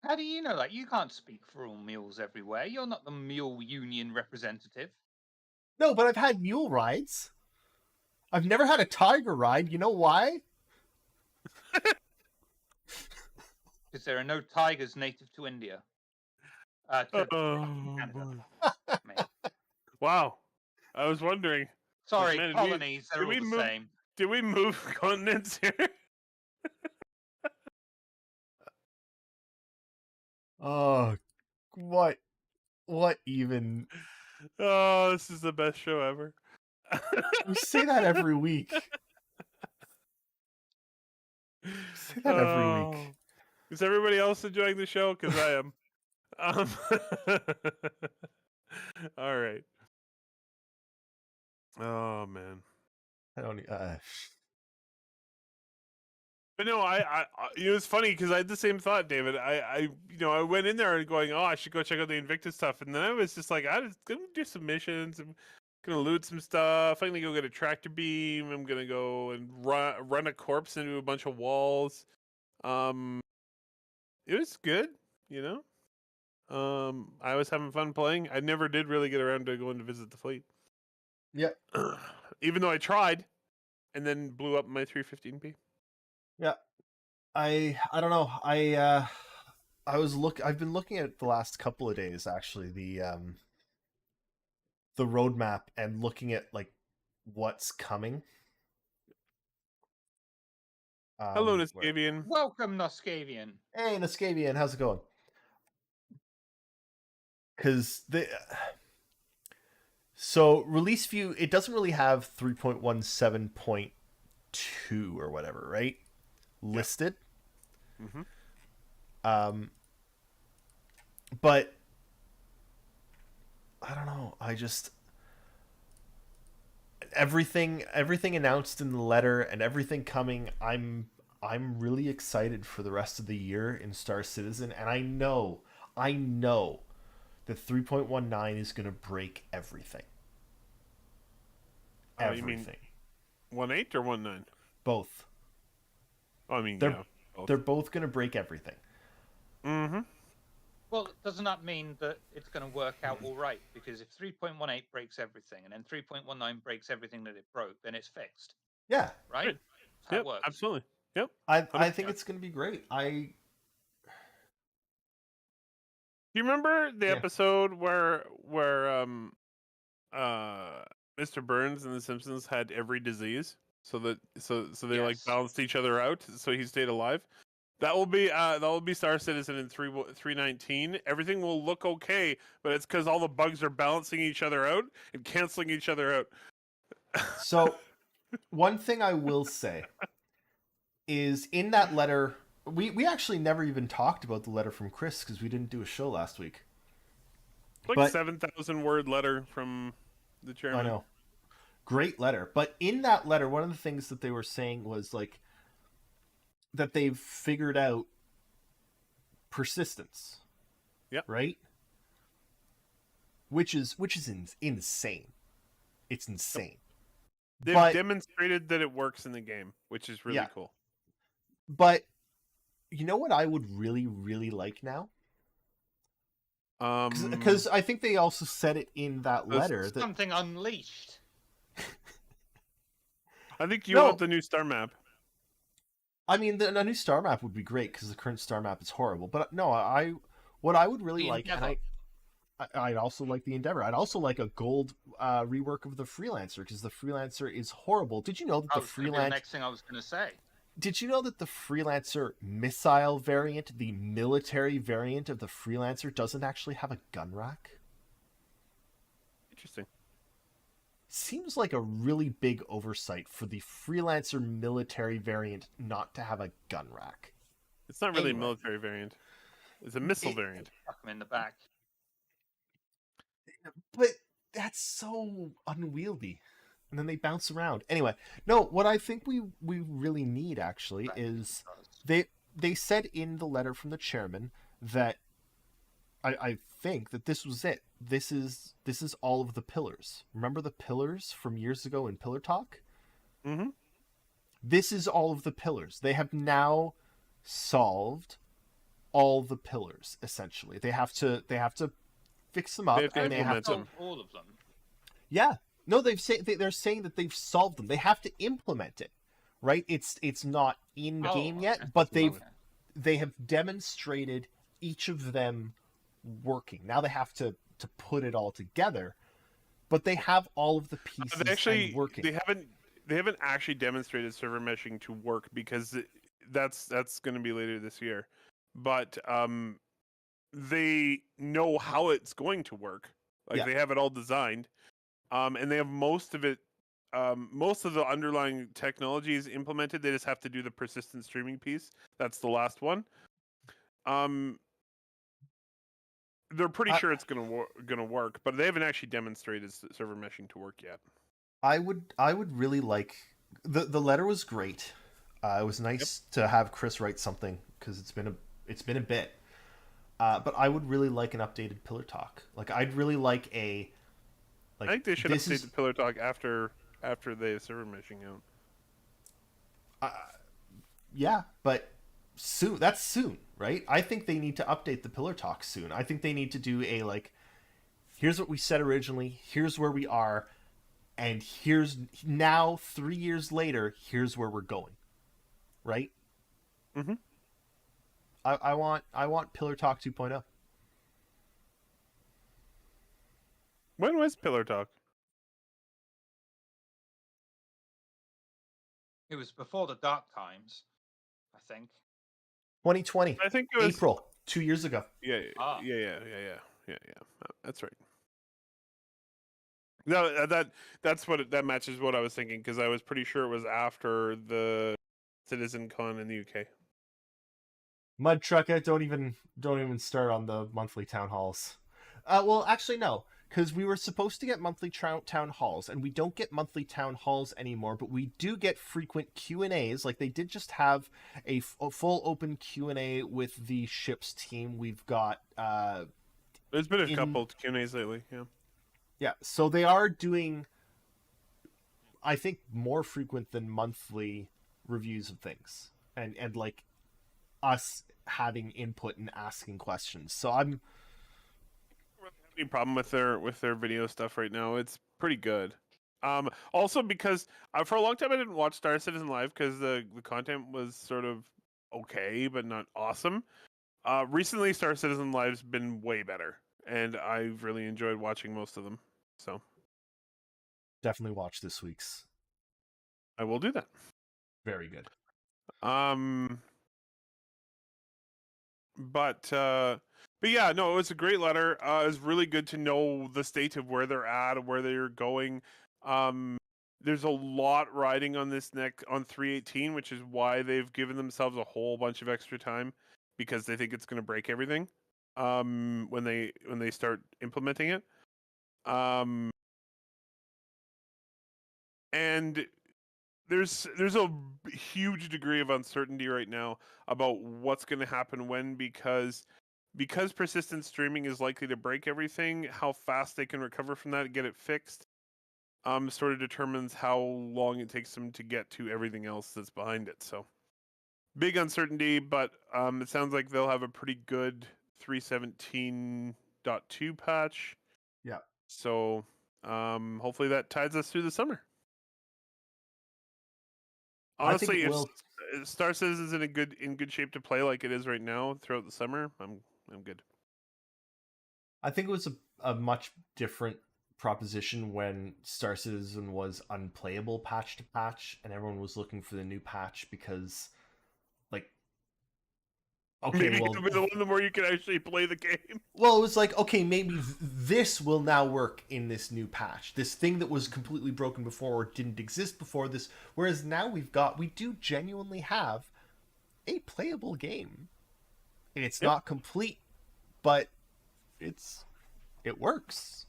How do you know that? You can't speak for all mules everywhere. You're not the mule union representative. No, but I've had mule rides. I've never had a tiger ride. You know why? Because there are no tigers native to India. To Canada. Mate. Wow. I was wondering, Sorry, Man, colonies, they're did all we the move- same. did we move continents here? Oh, what even? Oh, this is the best show ever. We say that every week. We say that every week. Is everybody else enjoying the show? Because I am. All right. Oh man. I don't. But no, it was funny because I had the same thought, David. I went in there and going, oh, I should go check out the Invictus stuff, and then I was just like, I'm just gonna do some missions. I'm gonna loot some stuff. I'm gonna go get a tractor beam. I'm gonna go and run a corpse into a bunch of walls. It was good, you know. I was having fun playing. I never did really get around to going to visit the fleet. Yeah. Even though I tried, and then blew up my 315p. Yeah. I don't know. I've been looking at it the last couple of days actually, the roadmap, and looking at like what's coming. Hello, where- Niscavian. Welcome, Noscavian. Hey, Nascavian, how's it going? Because so release view, it doesn't really have 3.17.2 or whatever, right? Listed. Mhm. But I don't know. I just everything announced in the letter and everything coming, I'm really excited for the rest of the year in Star Citizen, and I know that 3.19 is going to break everything. You mean Everything. 1.8 or 1.9? Both. Oh, I mean, They're- yeah. both. They're both going to break everything. Mm-hmm. Well, doesn't that mean that it's going to work out all right? Because if 3.18 breaks everything and then 3.19 breaks everything that it broke, then it's fixed, Yeah. right? Right. That's how Yep, it works. absolutely. Yep. I think 100%. it's going to be great. Do you remember the Yeah. episode where Mr. Burns and the Simpsons had every disease, so they like Yes. balanced each other out, so he stayed alive? That will be Star Citizen in 3.19. Everything will look okay, but it's because all the bugs are balancing each other out and canceling each other out. So, one thing I will say is in that letter, we actually never even talked about the letter from Chris because we didn't do a show last week. Like But 7,000 word letter from the chairman. I know, great letter. But in that letter, one of the things that they were saying was like that they've figured out persistence. Yep. Right. Which is insane. It's insane. They've But- demonstrated that it works in the game, which is really Yeah. cool. But you know what I would really, really like now? Because I think they also said it in that Those- letter that Something unleashed. I think you No. want the new star map. I mean a new star map would be great because the current star map is horrible. But no, what I would really The like, and Endeavor. I'd also like the Endeavor. I'd also like a gold rework of the Freelancer because the Freelancer is horrible. Did you know that That the was gonna be the Freelancer? next thing I was going to say. Did you know that the Freelancer missile variant, the military variant of the Freelancer, doesn't actually have a gun rack? Interesting. Seems like a really big oversight for the Freelancer military variant not to have a gun rack. It's not really Anyway. a military variant. It's a missile It- variant. Fuck him in the back. But that's so unwieldy. And then they bounce around. Anyway, no, what I think we really need actually is they said in the letter from the chairman that I think that this was it. This is all of the pillars. Remember the pillars from years ago in Pillar Talk? Mm-hmm. This is all of the pillars. They have now solved all the pillars essentially. They have to fix them up They have to and they have implement to them. All of them. Yeah. No, they're saying that they've solved them. They have to implement it. Right? It's not in game Oh, yet, okay. but Okay. they have demonstrated each of them working. Now they have to put it all together, but they have all of the pieces They actually and working. they haven't actually demonstrated server meshing to work because that's going to be later this year. But they know how it's going to work. Like Yeah. they have it all designed. And they have most of it most of the underlying technology is implemented. They just have to do the persistent streaming piece. That's the last one. They're pretty sure it's gonna work, but they haven't actually demonstrated server meshing to work yet. I would really like the letter was great. It was nice to have Chris write something because it's been a bit. But I would really like an updated Pillar Talk. Like I'd really like a. Like, I think they should this update is- the Pillar Talk after they have server meshing out. Yeah, but soon. That's soon, right? I think they need to update the Pillar Talk soon. I think they need to do a like. Here's what we said originally. Here's where we are, and here's now 3 years later. Here's where we're going. Right. Mm-hmm. I want Pillar Talk 2.0. When was Pillar Talk? It was before the dark times, I think. 2020 I think it was April 2 years ago. Yeah, Ah. yeah. That's right. No, that's that matches what I was thinking because I was pretty sure it was after the CitizenCon in the UK. Mud Trucker, don't even start on the monthly town halls. Well, actually, no, because we were supposed to get monthly town halls, and we don't get monthly town halls anymore. But we do get frequent Q&As. Like they did just have a full open Q&A with the ships team. We've got There's been a In- couple Q&As lately. Yeah. yeah. So they are doing, I think, more frequent than monthly reviews of things, and like us having input and asking questions. So I'm. Any problem with their video stuff right now? It's pretty good. Also because for a long time I didn't watch Star Citizen Live because the content was sort of okay but not awesome. Recently Star Citizen Live's been way better, and I've really enjoyed watching most of them. So Definitely watch this week's. I will do that. Very good. But yeah, no, it was a great letter. It was really good to know the state of where they're at, where they're going. there's a lot riding on this neck on 318, which is why they've given themselves a whole bunch of extra time because they think it's going to break everything when they start implementing it. And there's a huge degree of uncertainty right now about what's going to happen when because persistent streaming is likely to break everything. How fast they can recover from that and get it fixed sort of determines how long it takes them to get to everything else that's behind it. So big uncertainty, but it sounds like they'll have a pretty good 317.2 patch. Yeah. So hopefully that tides us through the summer. Honestly, if Star Citizen is in good shape to play like it is right now throughout the summer, I'm good. I think it was a much different proposition when Star Citizen was unplayable patch to patch, and everyone was looking for the new patch because, like, okay, maybe well, it'll be the one where you can actually play the game. Well, it was like, okay, maybe this will now work in this new patch. This thing that was completely broken before or didn't exist before this. Whereas now we do genuinely have a playable game. And it's not complete, but it works.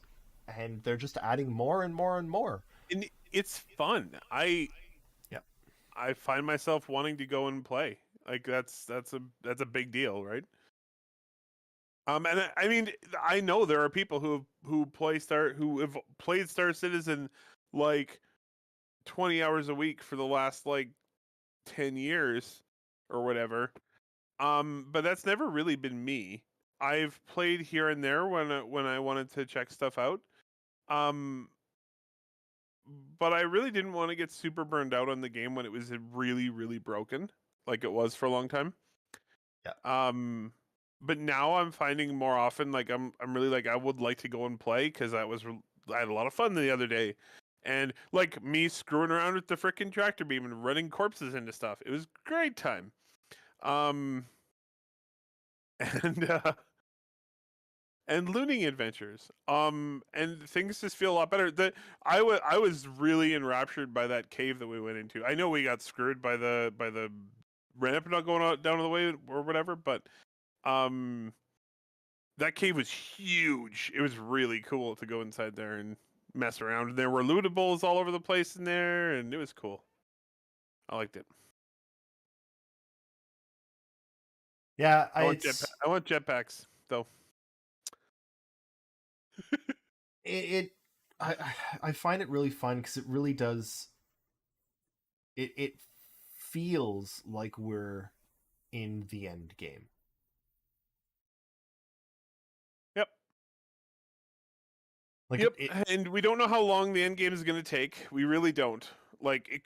And they're just adding more and more and more. And it's fun. I find myself wanting to go and play. Like that's a big deal, right? And I mean, I know there are people who have played Star Citizen like 20 hours a week for the last like 10 years or whatever. But that's never really been me. I've played here and there when I wanted to check stuff out. But I really didn't want to get super burned out on the game when it was really, really broken, like it was for a long time. Yeah. But now I'm finding more often like I'm really like I would like to go and play because I had a lot of fun the other day, and like me screwing around with the frickin' tractor beam and running corpses into stuff. It was a great time. And looting adventures. And things just feel a lot better. I was really enraptured by that cave that we went into. I know we got screwed by the ramp not going down the way or whatever, but that cave was huge. It was really cool to go inside there and mess around. And there were lootables all over the place in there, and it was cool. I liked it. Yeah, I want jetpacks though. I find it really fun because it really does. It feels like we're in the end game. Yep. Like yep. And we don't know how long the end game is going to take. We really don't. Like we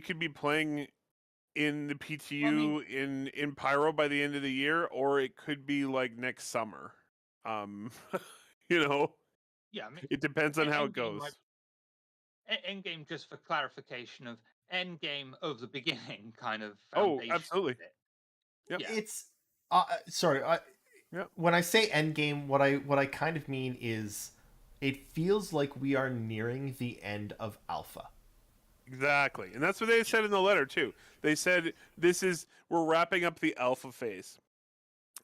could be playing in the PTU in Pyro by the end of the year, or it could be like next summer. You know. Yeah, I mean, it depends on how it goes. Endgame, just for clarification, of endgame of the beginning, kind of. Oh, absolutely. Yep. It's sorry. When I say endgame, what I kind of mean is, it feels like we are nearing the end of alpha. Exactly, and that's what they said in the letter too. They said we're wrapping up the alpha phase.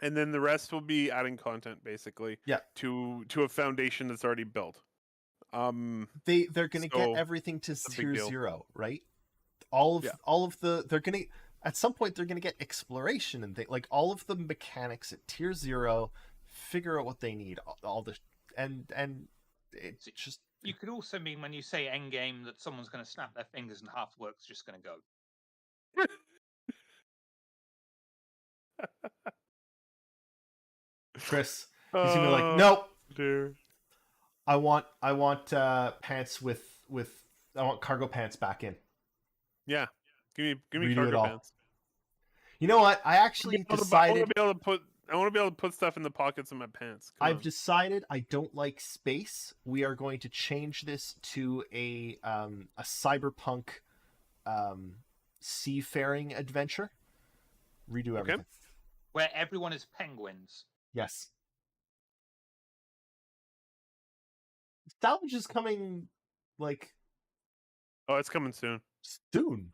And then the rest will be adding content, basically. Yeah. To a foundation that's already built. They're gonna get everything to tier 0, right? All of they're gonna at some point they're gonna get exploration and like all of the mechanics at tier 0. Figure out what they need. All the and it's just. You could also mean when you say end game that someone's going to snap their fingers and half the work's just going to go. Chris, he's gonna be like, nope. Dear. I want pants with I want cargo pants back in. Yeah, give me cargo pants. You know what? I actually decided I want to be able to put stuff in the pockets of my pants. I've decided I don't like space. We are going to change this to a cyberpunk seafaring adventure. Redo everything. Okay. Where everyone is penguins. Yes. Salvage is coming, like, Oh, it's coming soon. Soon.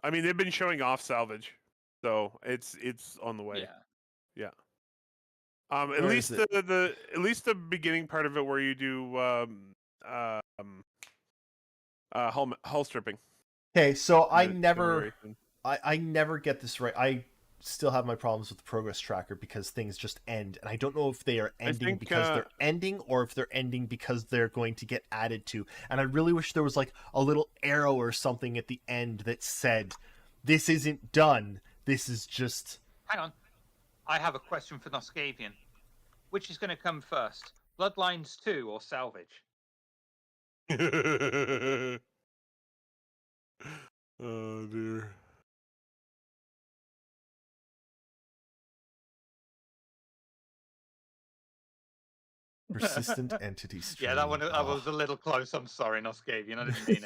I mean, they've been showing off salvage, so it's on the way. Yeah. At Where least is it? the beginning part of it where you do hull stripping. Okay, so I It's coming never very soon. I never get this right. I still have my problems with the progress tracker because things just end, and I don't know if they are ending think, because they're ending or if they're ending because they're going to get added to. And I really wish there was like a little arrow or something at the end that said, "This isn't done. This is just." Hang on. I have a question for Noscavian. Which is going to come first, Bloodlines 2 or Salvage? Oh dear. Persistent entity stream. Yeah, that was a little close. I'm sorry, Noscavian. I didn't mean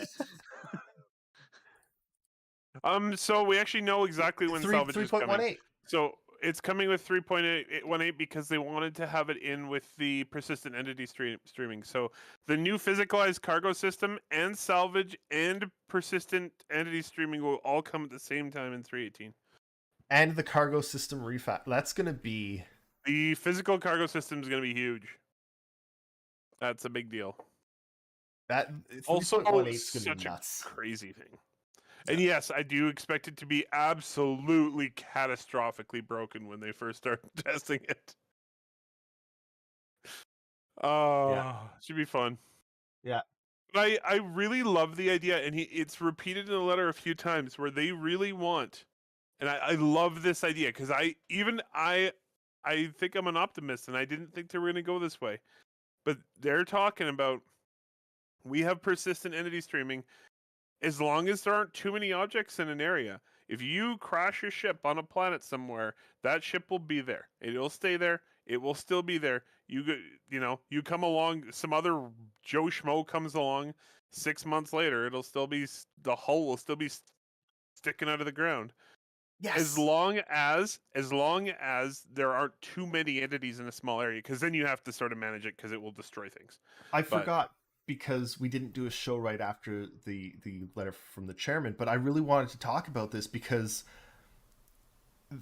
it. So we actually know exactly when salvage is coming. 3.18. So it's coming with 3.18 because they wanted to have it in with the persistent entity streaming. So the new physicalized cargo system and salvage and persistent entity streaming will all come at the same time in 3.18. And the cargo system refat. That's going to be... The physical cargo system is going to be huge. That's a big deal. That Also, 3.18 is going to such be nuts. a crazy thing. And yes, I do expect it to be absolutely catastrophically broken when they first start testing it. Should be fun. Yeah. But I really love the idea, and it's repeated in the letter a few times where they really want, and I love this idea because I think I'm an optimist, and I didn't think they were going to go this way, but they're talking about we have persistent entity streaming. As long as there aren't too many objects in an area, if you crash your ship on a planet somewhere, that ship will be there. It'll stay there. It will still be there. You come along, some other Joe Schmo comes along, 6 months later, it'll still be, the hull will still be sticking out of the ground. Yes. As long as there aren't too many entities in a small area, because then you have to sort of manage it because it will destroy things. I forgot because we didn't do a show right after the letter from the chairman, but I really wanted to talk about this because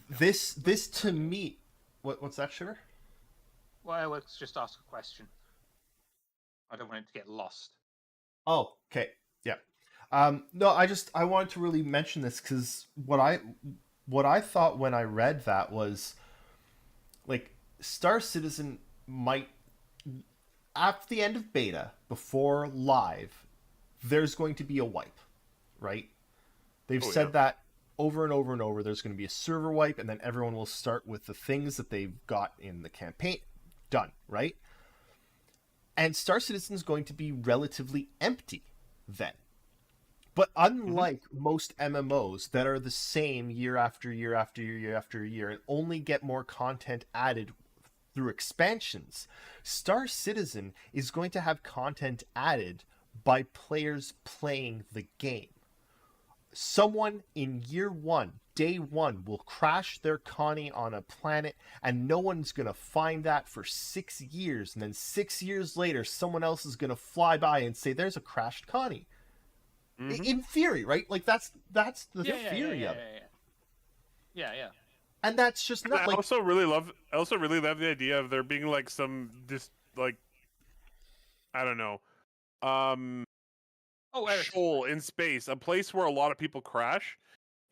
this to me, what's that, Shiver? Well, let's just ask a question. I don't want it to get lost. Oh, okay, yeah. No, I wanted to really mention this because what I thought when I read that was like Star Citizen might, at the end of beta, before live, there's going to be a wipe, right? They've said that over and over and over. There's going to be a server wipe, and then everyone will start with the things that they've got in the campaign. Done, right? And Star Citizen is going to be relatively empty then. But unlike most MMOs that are the same year after year after year, year after year, and only get more content added through expansions, Star Citizen is going to have content added by players playing the game. Someone in year one, day one, will crash their Connie on a planet, and no one's going to find that for 6 years. And then 6 years later, someone else is going to fly by and say, there's a crashed Connie. In theory, right? Like, that's the theory of it. Yeah. And that's just not like... I also really love the idea of there being like some I don't know, shoal in space, a place where a lot of people crash,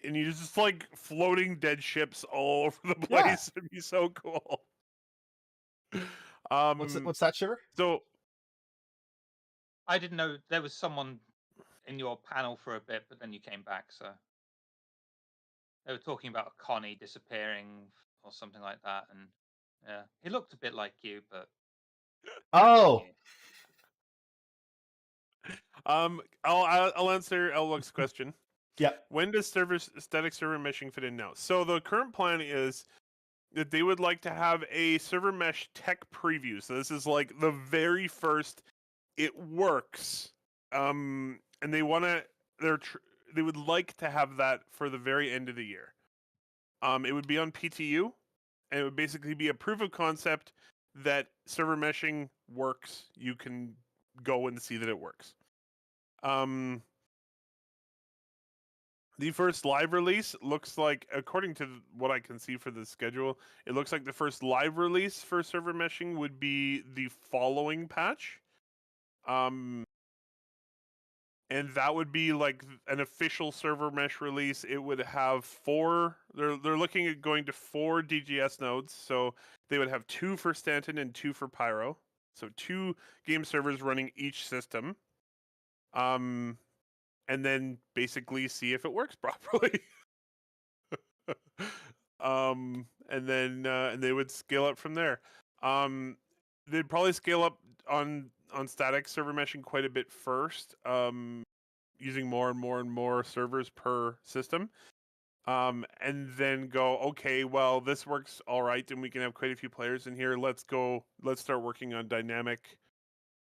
and you just like floating dead ships all over the place. It'd be so cool. What's that, Shiver? So I didn't know there was someone in your panel for a bit, but then you came back, so they were talking about Connie disappearing or something like that, and yeah, he looked a bit like you, but I'll answer Elwug's question. Yeah. When does static server meshing fit in now? So the current plan is that they would like to have a server mesh tech preview. So this is like the very first it works. And they want to they would like to have that for the very end of the year. It would be on PTU, and it would basically be a proof of concept that server meshing works. You can go and see that it works. The first live release looks like, according to what I can see for the schedule, it looks like the first live release for server meshing would be the following patch. And that would be like an official server mesh release. It would have they're looking at going to 4 DGS nodes. So they would have 2 for Stanton and 2 for Pyro. So 2 game servers running each system. And then basically see if it works properly. And they would scale up from there. They'd probably scale up on static server meshing quite a bit first, using more and more servers per system. And then go, okay, well, this works all right, and we can have quite a few players in here. Let's start working on dynamic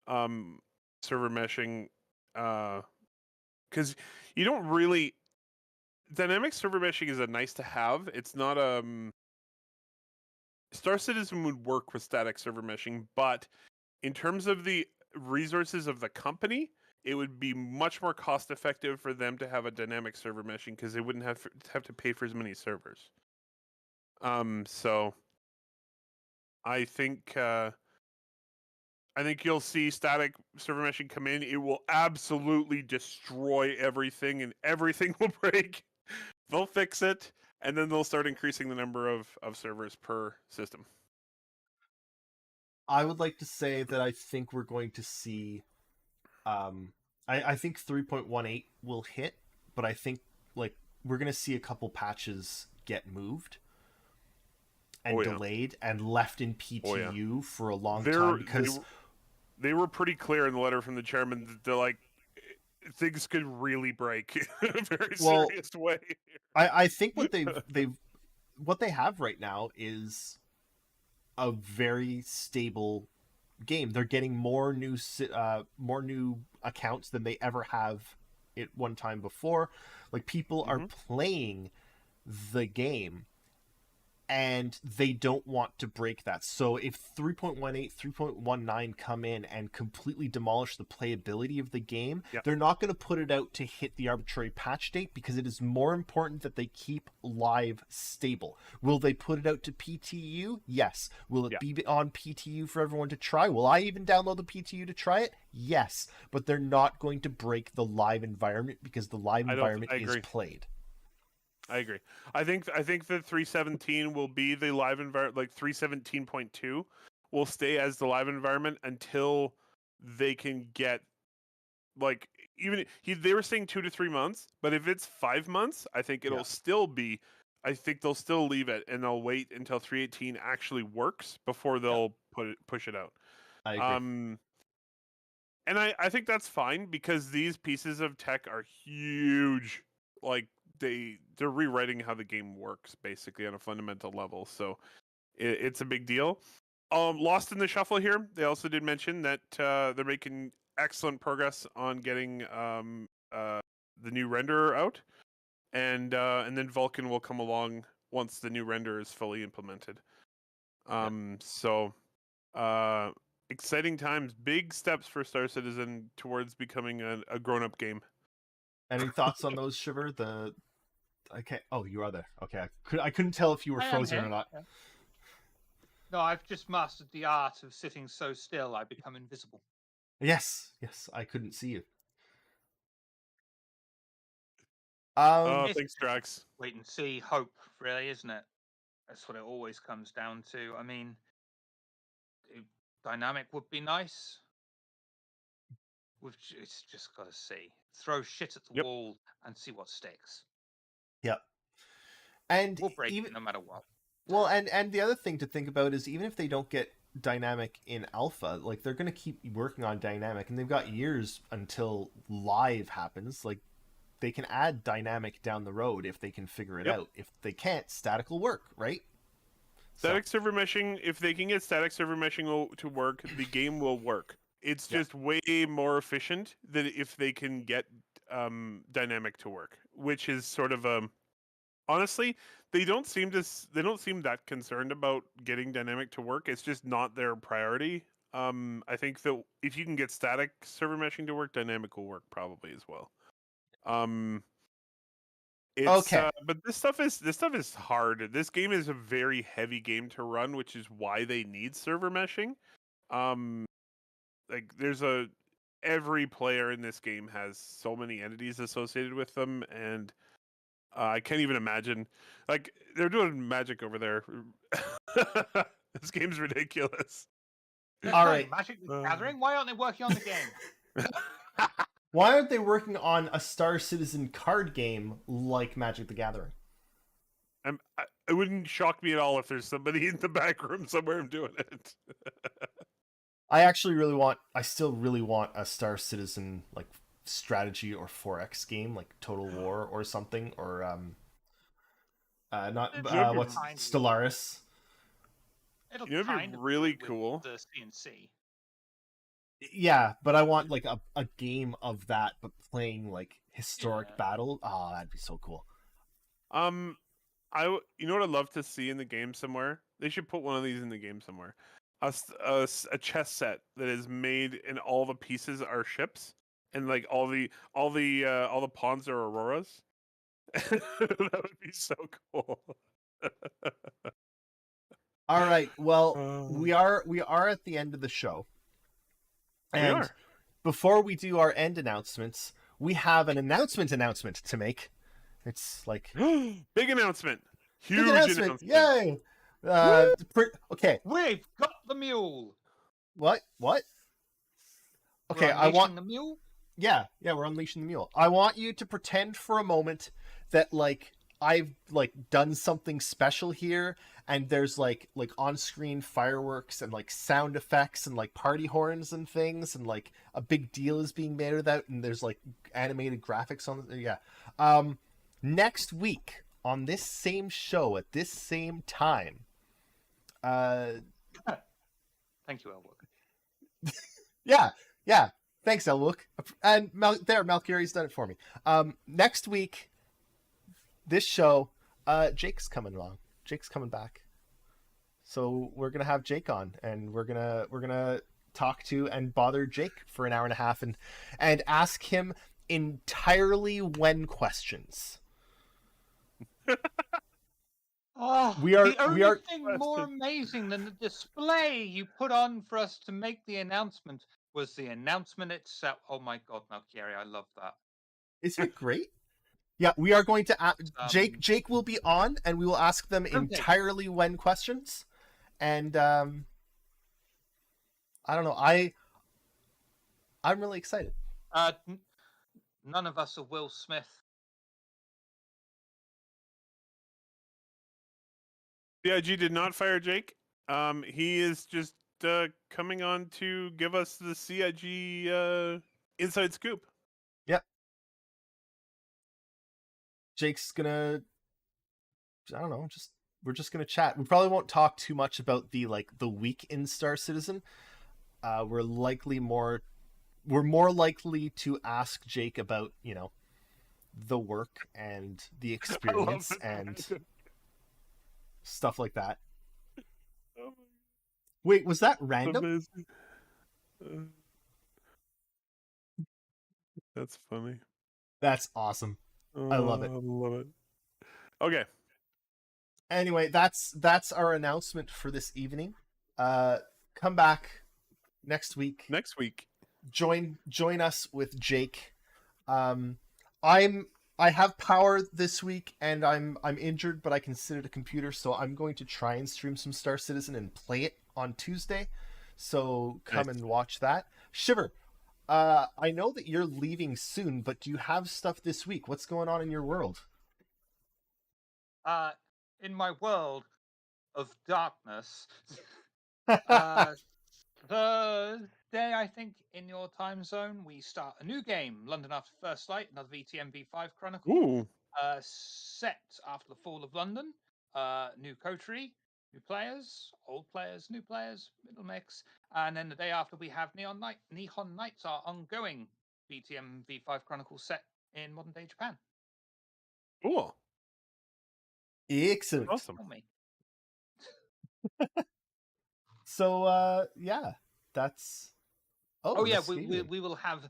server meshing, because you don't really. Dynamic server meshing is a nice to have. It's not Star Citizen would work with static server meshing, but in terms of the resources of the company, it would be much more cost effective for them to have a dynamic server meshing because they wouldn't have to pay for as many servers. So I think you'll see static server meshing come in. It will absolutely destroy everything, and everything will break. They'll fix it, and then they'll start increasing the number of servers per system. I would like to say that I think we're going to see. I think 3.18 will hit, but I think like we're going to see a couple patches get moved and delayed and left in PTU for a long time because they were pretty clear in the letter from the chairman that they're like, things could really break in a very serious way. I think what what they have right now is a very stable game. They're getting more new accounts than they ever have at one time before. Like people are playing the game, and they don't want to break that. So if 3.18, 3.19 come in and completely demolish the playability of the game, they're not going to put it out to hit the arbitrary patch date because it is more important that they keep live stable. Will they put it out to PTU? Yes. Will it be on PTU for everyone to try? Will I even download the PTU to try it? Yes. But they're not going to break the live environment because the live environment is played. I agree. I think that 317 will be the live environment. Like 317.2 will stay as the live environment until they can get like they were saying 2 to 3 months, but if it's 5 months, I think it'll still be. I think they'll still leave it and they'll wait until 318 actually works before they'll push it out. I agree. And I think that's fine because these pieces of tech are huge. Like they're rewriting how the game works basically on a fundamental level, so it's a big deal. Lost in the shuffle here, they also did mention that they're making excellent progress on getting the new renderer out, and then Vulkan will come along once the new renderer is fully implemented. So exciting times, big steps for Star Citizen towards becoming a grown-up game. Any thoughts on those, Shiver? Okay. Oh, you are there. Okay, I couldn't tell if you were frozen or not. Yeah. No, I've just mastered the art of sitting so still I become invisible. Yes, I couldn't see you. Thanks, Drax. Wait and see, hope, really, isn't it? That's what it always comes down to. I mean, dynamic would be nice. It's just got to see. Throw shit at the wall and see what sticks. Yep. And we'll break it no matter what. Well, and the other thing to think about is even if they don't get dynamic in alpha, like they're going to keep working on dynamic, and they've got years until live happens. Like they can add dynamic down the road if they can figure it out. If they can't, static will work, right? Static server meshing, if they can get static server meshing to work, the game will work. It's just way more efficient than if they can get dynamic to work, which is sort of honestly, they don't seem that concerned about getting dynamic to work. It's just not their priority. I think that if you can get static server meshing to work, dynamic will work probably as well. It's Okay. but this stuff is hard. This game is a very heavy game to run, which is why they need server meshing. Like every player in this game has so many entities associated with them, and I can't even imagine. Like they're doing magic over there. This game's ridiculous. They're All playing right. Magic the Gathering. Why aren't they working on the game? Why aren't they working on a Star Citizen card game like Magic the Gathering? It wouldn't shock me at all if there's somebody in the back room somewhere doing it. I still really want a Star Citizen like strategy or 4X game, like Total War or something, or not It'd what's kind of- Stellaris. It'll You know, it'd be kind of really with cool. The CNC. Yeah, but I want like a game of that, but playing like historic Yeah. battle. Oh, that'd be so cool. You know what I'd love to see in the game somewhere? They should put one of these in the game somewhere. A chess set that is made and all the pieces are ships, and like all the pawns are auroras. That would be so cool. All right. Well, Uh, we are at the end of the show. We And are. before we do our end announcements, we have an announcement to make. It's like Big announcement. big Huge announcement. Yay! Okay. We've got the mule. What? Okay, We're I want unleashing the mule. Yeah, we're unleashing the mule. I want you to pretend for a moment that like I've like done something special here, and there's like on-screen fireworks and like sound effects and like party horns and things, and like a big deal is being made of that, and there's like animated graphics on it. Yeah. Next week on this same show at this same time. Thank you, Elwood. Yeah. Thanks, Elwook. And Malkyri's done it for me. Next week, this show, Jake's coming along. Jake's coming back. So we're gonna have Jake on, and we're gonna talk to and bother Jake for an hour and a half, and ask him entirely when questions. Oh, We are- the only we are- thing more amazing than the display you put on for us to make the announcement was the announcement itself. Oh my God, Malchieri, I love that. Isn't it great? Yeah, we are going to Jake. Jake will be on, and we will ask them Okay. entirely when questions. And I don't know. I'm really excited. None of us are Will Smith. CIG did not fire Jake. He is just coming on to give us the CIG inside scoop. Jake's gonna, I don't know, we're just gonna chat. We probably won't talk too much about the week in Star Citizen. We're more likely to ask Jake about the work and the experience it. and stuff like that. Oh, Wait, was that that's random? amazing. That's funny. That's awesome. I love it. I love it. Okay. Anyway, that's our announcement for this evening. Come back next week. Next week. Join us with Jake. I have power this week, and I'm injured, but I can sit at a computer, so I'm going to try and stream some Star Citizen and play it on Tuesday. So come Nice. and watch that. Shiver, I know that you're leaving soon, but do you have stuff this week? What's going on in your world? In my world of darkness, Thursday, I think, in your time zone, we start a new game, London After First Light, another VTM V5 Chronicle. Ooh. Set after the fall of London. New coterie, new players, old players, new players, middle mix. And then the day after, we have Neon Nights, our ongoing VTM V5 Chronicle set in modern day Japan. Cool. Excellent. Awesome. Tell me. So yeah, that's. Oh yeah, that's we evening. will have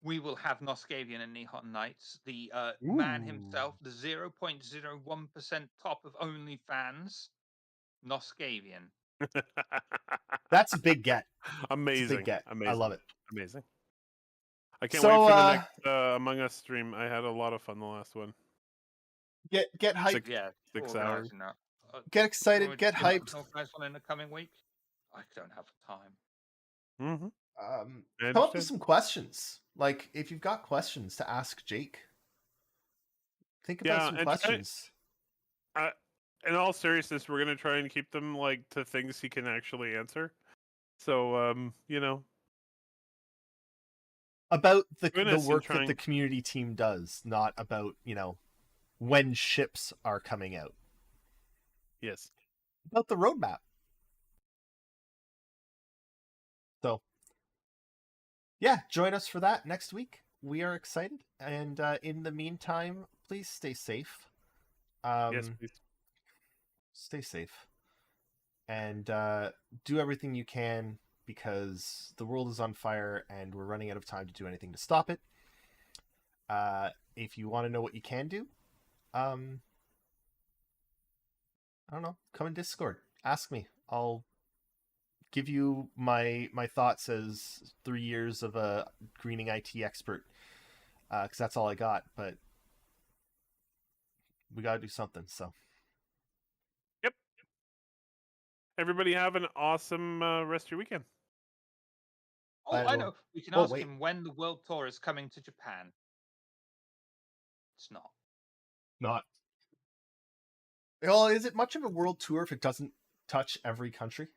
we will have Noscavian and Nihon Knights. The man himself, the 0.01% top of OnlyFans, Noscavian. That's a big get. Amazing. It's a big get. Amazing. I love it. Amazing. I can't So, wait for the next Among Us stream. I had a lot of fun the last one. Get hyped. Yeah, 6 hours. organizing that. Get excited. Would Get you like hyped. to organize one in the coming week? I don't have time. Mm-hmm. Come up with some questions. Like, if you've got questions to ask Jake, think about some questions. In all seriousness, we're gonna try and keep them like to things he can actually answer. So, you know, About the Goodness, work and that the community team does, not about, when ships are coming out. yes. About the roadmap. So, yeah, join us for that next week. We are excited. And in the meantime, please stay safe. Yes, please. Stay safe. And do everything you can, because the world is on fire and we're running out of time to do anything to stop it. If you want to know what you can do, I don't know, come in Discord. Ask me. I'll give you my thoughts as 3 years of a greening IT expert, because that's all I got. But we got to do something, so. Yep. Everybody have an awesome rest of your weekend. Oh, I know. We can ask wait. him when the world tour is coming to Japan. It's not. Not. Well, is it much of a world tour if it doesn't touch every country?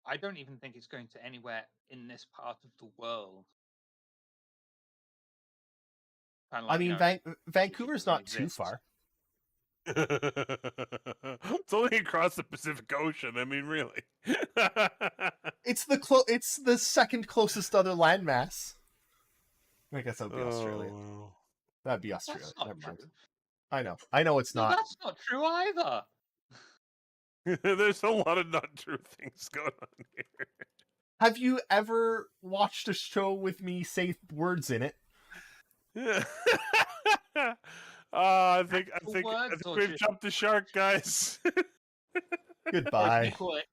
I don't even think it's going to anywhere in this part of the world. Kinda like, I mean, Vancouver's not too far. It's only across the Pacific Ocean. I mean, really. It's the second closest other landmass. I guess that would be Australia. wow. That'd be Australia. That's not Never mind. true. I know it's No, not. that's not true either. There's a lot of not true things going on here. Have you ever watched a show with me say words in it? I think Words or we've just- jumped the shark, guys. Or as we Goodbye. call it,